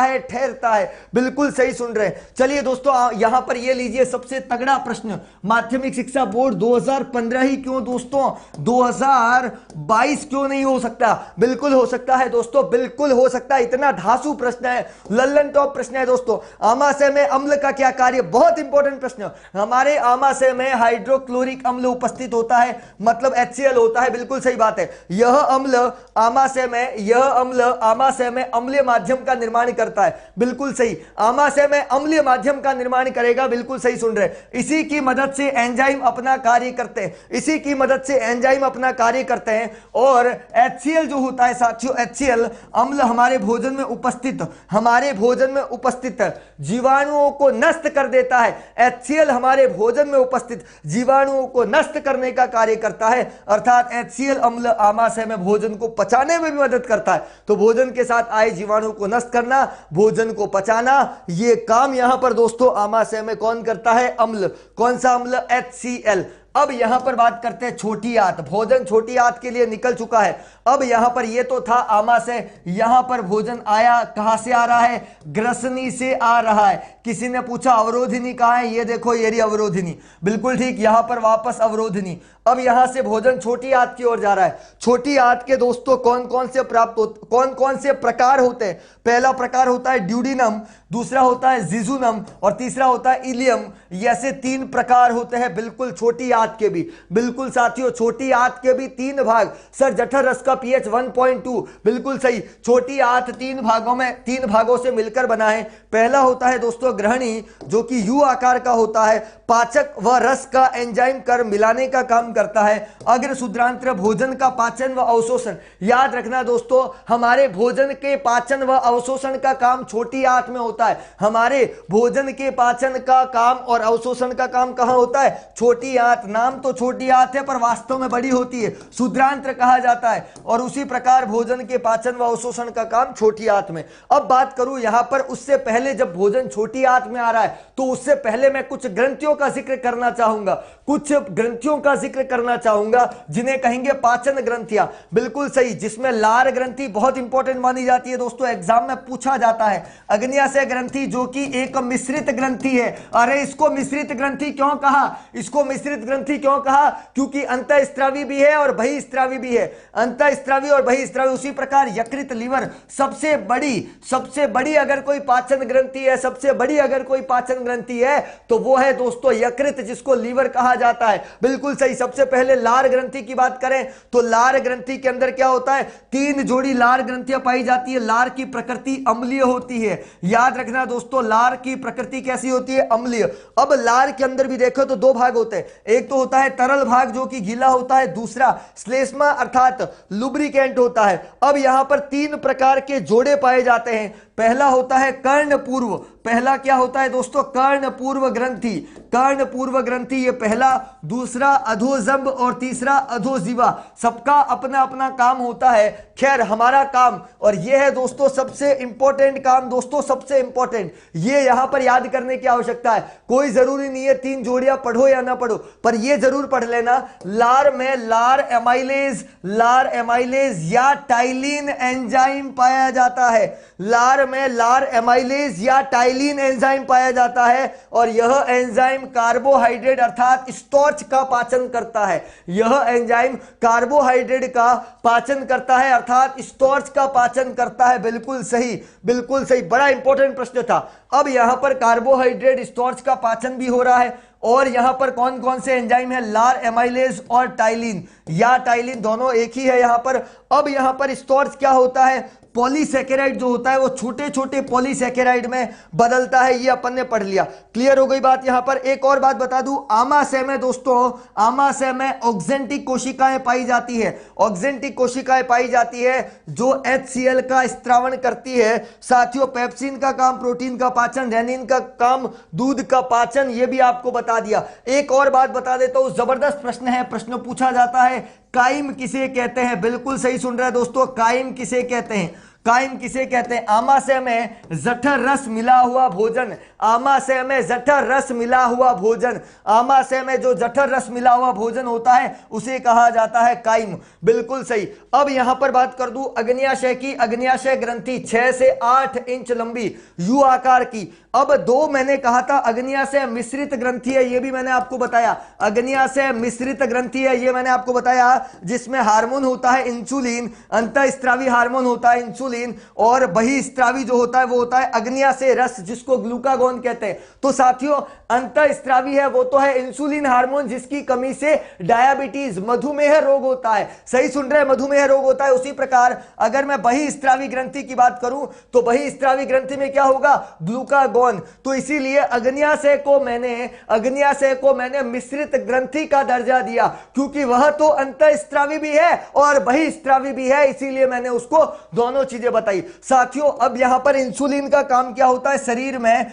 है, बिल्कुल सही सुन रहे हैं। चलिए दोस्तों, यहां पर ये लीजिए सबसे तगड़ा प्रश्न, माध्यमिक शिक्षा बोर्ड 2015 ही क्यों दोस्तों, 2022 क्यों नहीं हो सकता? बिल्कुल हो सकता है दोस्तों, बिल्कुल हो सकता है, इतना धांसू प्रश्न है, लल्लन टॉप प्रश्न है दोस्तों। आमाशय में अम्ल का क्या कार्य, बहुत इंपॉर्टेंट प्रश्न। हमारे आमाशय में हाइड्रोक्लोरिक अम्ल उपस्थित होता है, मतलब HCl होता है, बिल्कुल सही बात है। यह अम्ल आमाशय में, यह अम्ल आमाशय में अम्लीय माध्यम का निर्माण करता है, बिल्कुल सही, आमाशय में अम्लीय माध्यम का निर्माण करेगा, बिल्कुल सही सुन रहे। इसी की मदद से एंजाइम अपना कार्य करते हैं, इसी की मदद से एंजाइम अपना कार्य करते हैं। और HCl जो होता है साथियों, HCl अम्ल हमारे भोजन में उपस्थित, हमारे भोजन में उपस्थित जीवाणुओं को नष्ट कर देता है। HCl हमारे भोजन में उपस्थित जीवाणुओं को नष्ट करने का कार्य करता है, अर्थात HCl अम्ल आमाशय में भोजन को पचाने में भी मदद करता है। तो भोजन के साथ आए जीवाणु को नष्ट करना, भोजन को पचाना, ये काम यहां पर दोस्तों आमाशय में कौन करता है, अम्ल। कौन सा अम्ल, HCl। अब यहां पर बात करते हैं छोटी आंत, भोजन छोटी आंत के लिए निकल चुका है। अब यहां पर ये तो था आमाशय, यहां पर भोजन आया, कहां से आ रहा है, ग्रसनी से आ रहा है। किसी ने पूछा अवरोधिनी कहां है, ये देखो ये रही अवरोधिनी, बिल्कुल ठीक, यहां पर वापस अवरोधिनी। अब यहां से भोजन छोटी आंत की ओर जा रहा है। छोटी आंत के दोस्तों कौन कौन से प्राप्त होते, कौन कौन से प्रकार होते हैं? पहला प्रकार होता है ड्यूडिनम, दूसरा होता है जिजुनम और तीसरा होता है इलियम। ऐसे 3 प्रकार होते हैं बिल्कुल छोटी आंत के भी। बिल्कुल साथियों, छोटी आंत के भी 3 भाग। सर जठर रस का pH 1.2, बिल्कुल सही। छोटी आंत 3 भागों में, 3 भागों से मिलकर बना है। पहला होता है दोस्तों ग्रहणी, जो कि U आकार का होता है, पाचक व रस का एंजाइम कर मिलाने का काम करता है। अग्र शुद्रांत्र भोजन का पाचन व अवशोषण। याद रखना दोस्तों, हमारे भोजन के पाचन व अवशोषण का काम छोटी आंत में होता है। हमारे भोजन के पाचन का काम और अवशोषण का काम कहां होता है, छोटी आंत। नाम तो छोटी आंत है पर वास्तव में बड़ी होती है, शुद्रांत्र कहा जाता है। और उसी प्रकार भोजन के पाचन व अवशोषण का काम छोटी आंत में। अब बात करूं यहां पर, उससे पहले जब भोजन छोटी आंत में आ रहा है तो उससे पहले मैं कुछ ग्रंथियों का जिक्र करना चाहूंगा, कुछ ग्रंथियों का जिक्र करना चाहूंगा जिन्हें कहेंगे पाचन ग्रंथियां। बिल्कुल सही, जिसमें लार ग्रंथि बहुत इंपॉर्टेंट मानी जाती है दोस्तों, एग्जाम में पूछा जाता है। अग्न्याशय ग्रंथि जो कि एक मिश्रित ग्रंथि है। अरे इसको मिश्रित ग्रंथि क्यों कहा, इसको मिश्रित ग्रंथि क्यों कहा, क्योंकि अंतःस्त्रावी भी है और बहिस्त्रावी भी है। अंतःस्त्रावी और बहिस्त्रावी। उसी प्रकार यकृत, लीवर, सबसे बड़ी अगर कोई पाचन ग्रंथि है, सबसे बड़ी बड़ी अगर कोई पाचन ग्रंथि है तो वो है दोस्तों यकृत, जिसको लीवर कहा जाता है। बिल्कुल सही। सबसे पहले लार ग्रंथि की बात करें तो लार ग्रंथि के अंदर क्या होता है, 3 जोड़ी लार ग्रंथियां पाई जाती है। लार की प्रकृति अम्लीय होती है, याद रखना दोस्तों, लार की प्रकृति कैसी होती है, अम्लीय। अब लार के अंदर भी देखो तो 2 भाग होते हैं, एक तो होता है तरल भाग जो कि गीला होता है, दूसरा श्लेष्मा अर्थात लुब्रिकेंट होता है। अब यहां पर 3 प्रकार के जोड़े पाए जाते हैं। पहला होता है कर्णपूर्व, पहला क्या होता है दोस्तों, कर्णपूर्व ग्रंथि, कर्णपूर्व ग्रंथि ये पहला, दूसरा अधोजंब और तीसरा अधोजीवा। सबका अपना अपना काम होता है। खैर हमारा काम, और ये है दोस्तों सबसे इंपॉर्टेंट काम दोस्तों, सबसे इंपॉर्टेंट, ये यहां पर याद करने की आवश्यकता है। कोई जरूरी नहीं है 3 जोड़ियां पढ़ो या ना पढ़ो, पर ये जरूर पढ़ लेना, लार में लार एमाइलेज, लार एमाइलेज या टाइलिन एंजाइम पाया जाता है। लार में लार एमाइलेज या टाइलिन एंजाइम पाया जाता है, और यह एंजाइम कार्बोहाइड्रेट अर्थात स्टार्च का पाचन करता है। यह एंजाइम कार्बोहाइड्रेट का पाचन करता है अर्थात स्टार्च का पाचन करता है। बिल्कुल सही, बिल्कुल सही, बड़ा इंपॉर्टेंट प्रश्न था। अब यहां पर कार्बोहाइड्रेट स्टार्च का पाचन भी हो रहा है, और यहां पर कौन कौन से एंजाइम है, लार एमाइलेज और टाइलिन या टाइलिन, दोनों एक ही है यहां पर। अब यहां पर स्टार्च क्या होता है, पॉलीसैकेराइड जो होता है वो छोटे छोटे पॉलीसैकेराइड में बदलता है, ये अपन ने पढ़ लिया। क्लियर हो गई बात। यहां पर एक और बात बता दूं, आमाशय में दोस्तों, आमाशय में ऑक्जेंटिक कोशिकाएं पाई जाती है, ऑक्जेंटिक कोशिकाएं पाई जाती है जो HCl का स्त्रावण करती है। साथियों पेप्सिन का काम प्रोटीन का पाचन, रेनिन का काम दूध का पाचन, ये भी आपको बता दिया। एक और बात बता देता हूं, जबरदस्त प्रश्न है, प्रश्न पूछा जाता है, काइम किसे कहते हैं। बिल्कुल सही सुन रहे हैं दोस्तों, काइम किसे कहते हैं, काइम किसे कहते हैं। आमाशय में जठर रस मिला हुआ भोजन, आमाशय में जठर रस मिला हुआ भोजन, आमाशय में जो जठर रस मिला हुआ भोजन होता है उसे कहा जाता है काइम। बिल्कुल सही। अब यहां पर बात कर दूं अग्न्याशय की, अग्न्याशय ग्रंथि 6 से 8 इंच लंबी, यू आकार की। अब 2 मैंने कहा था अग्न्याशय मिश्रित ग्रंथि है, ये भी मैंने आपको बताया, अग्न्याशय मिश्रित ग्रंथि है, ये मैंने आपको बताया, जिसमें हार्मोन होता है इंसुलिन, अंतःस्त्रावी हार्मोन होता है इंसुलिन, और बहिस्त्रावी जो होता है वो होता है अग्न्याशय रस, जिसको ग्लूकागॉन कहते हैं। तो साथियों अंतःस्त्रावी है वो तो है इंसुलिन हार्मोन, जिसकी कमी से डायबिटीज मधुमेह रोग होता है। सही सुन रहे हैं, मधुमेह रोग होता है। उसी प्रकार अगर मैं बहिस्त्रावी ग्रंथि की बात करूं तो बहिस्त्रावी ग्रंथि में क्या होगा, ग्लूकागॉन। तो इसीलिए अग्न्याशय को मैंने मिश्रित ग्रंथि का दर्जा दिया, क्योंकि वह तो अंतःस्त्रावी भी है और बहिस्त्रावी भी है, इसीलिए मैंने उसको दोनों चीजें बताई। साथियों अब यहां पर इंसुलिन का काम क्या होता है, शरीर में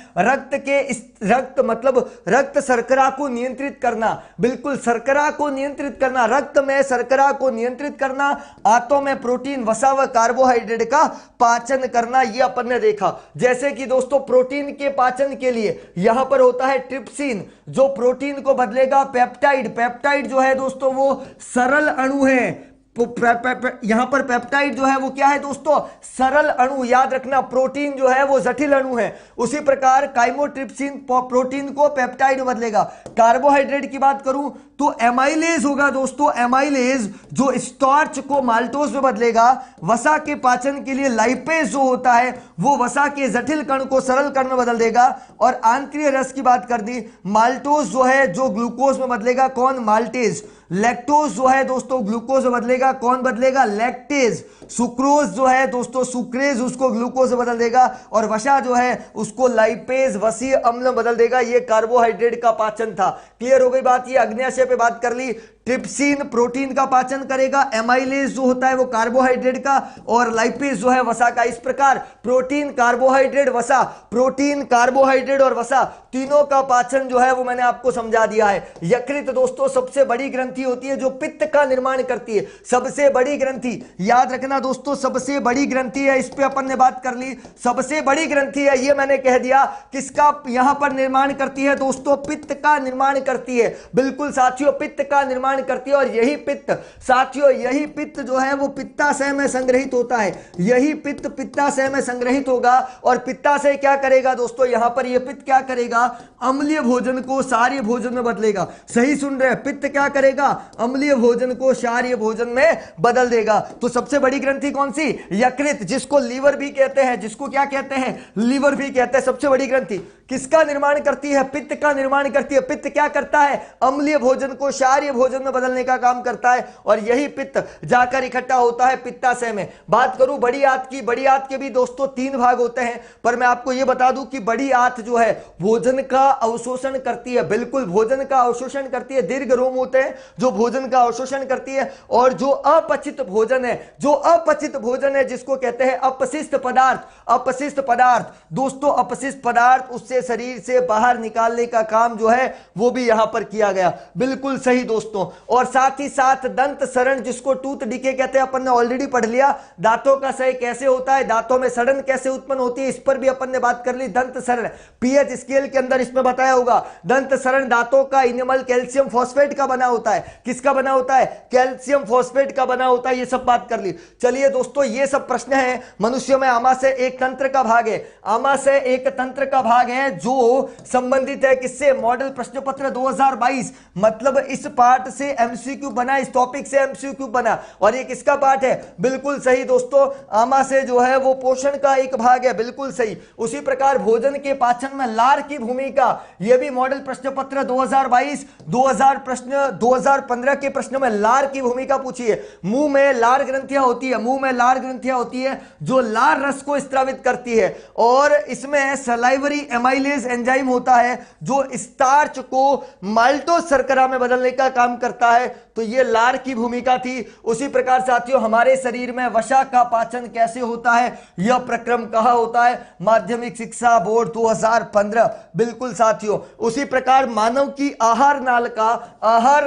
रक्त शर्करा को नियंत्रित करना, बिल्कुल शर्करा को नियंत्रित करना, रक्त में शर्करा को नियंत्रित करना, आंतों में प्रोटीन वसा व कार्बोहाइड्रेट का पाचन करना, यह अपन ने देखा। जैसे कि दोस्तों प्रोटीन के पाचन के लिए यहां पर होता है ट्रिप्सिन, जो प्रोटीन को बदलेगा पेप्टाइड, पेप्टाइड जो है दोस्तों वो सरल अणु है, यहां पर पेप्टाइड जो है वो क्या है दोस्तों, सरल अणु। याद रखना प्रोटीन जो है वो जटिल अणु है। उसी प्रकार काइमोट्रिप्सिन प्रोटीन को पेप्टाइड बदलेगा। कार्बोहाइड्रेट की बात करूं तो एमाइलेज होगा दोस्तों, एमाइलेज जो स्टार्च को माल्टोज में बदलेगा। वसा के पाचन के लिए लाइपेज जो होता है वो वसा के जटिल कण को सरल कण में बदल देगा। और आंतरिक रस की बात कर दी, माल्टोज जो है जो ग्लूकोज में बदलेगा, कौन, माल्टेज। लैक्टोज जो है दोस्तों ग्लूकोज में बदलेगा, कौन बदलेगा, लैक्टेज। सुक्रोज जो है दोस्तों सुक्रेज, उसको ग्लूकोज में बदल देगा। और वसा जो है उसको लाइपेज वसीय अम्ल में बदल देगा। ये कार्बोहाइड्रेट का पाचन था। क्लियर हो गई बात। ये अग्न्याशय पे बात कर ली। ट्रिप्सिन प्रोटीन का पाचन करेगा, एमाइलेज जो होता है वो कार्बोहाइड्रेट का, और लाइपेज जो है वसा का। इस प्रकार प्रोटीन कार्बोहाइड्रेट वसा, प्रोटीन कार्बोहाइड्रेट और वसा तीनों का पाचन जो है वो मैंने आपको समझा दिया है। यकृत दोस्तों सबसे बड़ी ग्रंथि होती है जो पित्त का निर्माण करती है, सबसे बड़ी ग्रंथि। याद रखना दोस्तों सबसे बड़ी ग्रंथि है, इस पे अपन ने बात कर ली। सबसे बड़ी ग्रंथि है ये मैंने कह दिया, किसका यहां पर निर्माण करती है दोस्तों, पित्त का निर्माण करती है। बिल्कुल साथियों पित्त का निर्माण करती है। और यही पित्त साथियों, यही पित्त जो है वो पित्ताशय में संग्रहित होता है। यही पित्त पित्ताशय में संग्रहित होगा। और पित्ताशय क्या करेगा दोस्तों, यहां पर यह पित्त क्या करेगा, अम्लीय भोजन को क्षारीय भोजन में बदलेगा। सही सुन रहे हैं, पित्त क्या करेगा, अम्लीय भोजन को क्षारीय भोजन में बदल देगा। तो सबसे बड़ी ग्रंथि कौन सी, यकृत, जिसको लीवर भी कहते हैं, जिसको क्या कहते हैं, लीवर भी कहते हैं, सबसे बड़ी ग्रंथि। किसका निर्माण करती है? पित्त का निर्माण करती है। पित्त क्या करता है? अम्लीय भोजन को क्षारीय भोजन में बदलने का काम करता है और यही पित्त जाकर इकट्ठा होता है पित्ताशय में। बात करूं बड़ी आंत की, बड़ी आंत के भी दोस्तों 3 भाग होते हैं, पर मैं आपको यह बता दूं कि बड़ी आंत जो है भोजन का अवशोषण करती है, बिल्कुल भोजन का अवशोषण करती है। दीर्घ रोम होते हैं जो भोजन का अवशोषण करती है, और जो अपचित भोजन है, जो अपचित भोजन है जिसको कहते हैं अपशिष्ट पदार्थ, अपशिष्ट पदार्थ दोस्तों, अपशिष्ट पदार्थ उससे शरीर से बाहर निकालने का काम जो है वो भी यहां पर किया गया। बिल्कुल सही दोस्तों। और साथ ही साथ दंत सड़न जिसको टूथ डीके कहते हैं, अपन ने ऑलरेडी पढ़ लिया। दांतों का क्षय कैसे होता है, दांतों में सड़न कैसे उत्पन्न होती है, इस पर भी अपन ने बात कर ली। दंत सड़न पीएच स्केल के अंदर इसमें बताया होगा। दंत सड़न दांतों का इनेमल कैल्शियम फॉस्फेट का बना होता है। किसका बना होता है? कैल्शियम फॉस्फेट का बना होता है। ये सब बात कर ली। चलिए दोस्तों, ये सब प्रश्न है। मनुष्य में आमाशय एक तंत्र का भाग है, आमाशय एक तंत्र का भाग है जो संबंधित है किससे? मॉडल प्रश्न पत्र 2022। मतलब इस पार्ट से एमसीक्यू बना, इस टॉपिक से एमसीक्यू बना। और ये किसका पार्ट है? बिल्कुल सही दोस्तों, आमाशय जो है वो पोषण का एक भाग है। बिल्कुल सही। उसी प्रकार भोजन के पाचन में लार की भूमिका, यह भी मॉडल प्रश्न पत्र 2022 2015 के प्रश्न में लार की भूमिका पूछी है। मुंह में लार ग्रंथियां होती है, मुंह में लार ग्रंथियां होती है जो लार रस को स्रावित करती है, और इसमें सलाइवरी एमाइलेज एंजाइम होता है जो स्टार्च को माल्टोज शर्करा में बदलने का काम करता है। तो ये लार की भूमिका थी। उसी प्रकार साथियों, हमारे शरीर में वसा का पाचन कैसे होता है, यह प्रक्रम कहां होता है? माध्यमिक शिक्षा बोर्ड 2015। बिल्कुल साथियों। उसी प्रकार मानव की आहार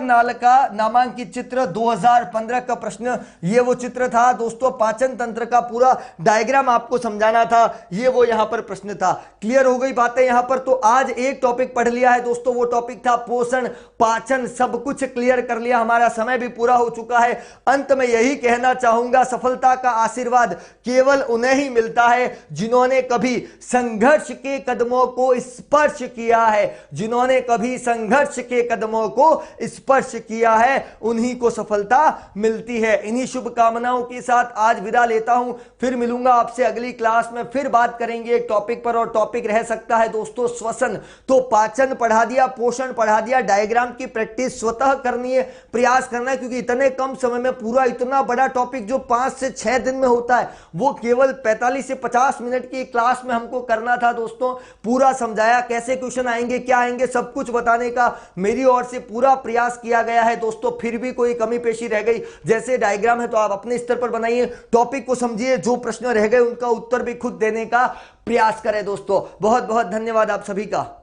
नालिका नामांकित चित्र 2015 का प्रश्न, ये वो चित्र था दोस्तों। पाचन तंत्र का पूरा डायग्राम आपको समझाना था, ये वो यहां पर प्रश्न था। क्लियर हो गई बातें यहां पर? तो आज एक टॉपिक पढ़ लिया है दोस्तों, वो टॉपिक था पोषण, पाचन, सब कुछ क्लियर कर लिया। हमारा समय भी पूरा हो चुका है। अंत में यही कहना चाहूंगा, सफलता का आशीर्वाद केवल उन्हें ही मिलता है जिन्होंने कभी संघर्ष के कदमों को स्पर्श किया है, जिन्होंने कभी संघर्ष के कदमों को स्पर्श किया है, उन्हीं को सफलता मिलती है। इन्हीं शुभकामनाओं के साथ आज विदा लेता हूं। फिर मिलूंगा आपसे अगली क्लास में, फिर बात करेंगे एक टॉपिक पर, और टॉपिक रह सकता है दोस्तों श्वसन। तो पाचन पढ़ा दिया, पोषण पढ़ा दिया, डायग्राम की प्रैक्टिस स्वतः करनी है, प्रयास करना है, क्योंकि इतने कम समय में पूरा इतना बड़ा टॉपिक जो 5 से 6 दिन में होता है वो केवल 45 से 50 मिनट की क्लास में हमको करना था दोस्तों। पूरा समझाया, कैसे क्वेश्चन आएंगे, क्या आएंगे, सब कुछ बताने का मेरी ओर से पूरा प्रयास किया गया है दोस्तों। फिर भी कोई कमी पेशी रह गई, जैसे डायग्राम है तो आप अपने स्तर पर बनाइए, टॉपिक को समझिए, जो प्रश्न रह गए उनका उत्तर भी खुद देने का प्रयास करें दोस्तों। बहुत बहुत धन्यवाद आप सभी का।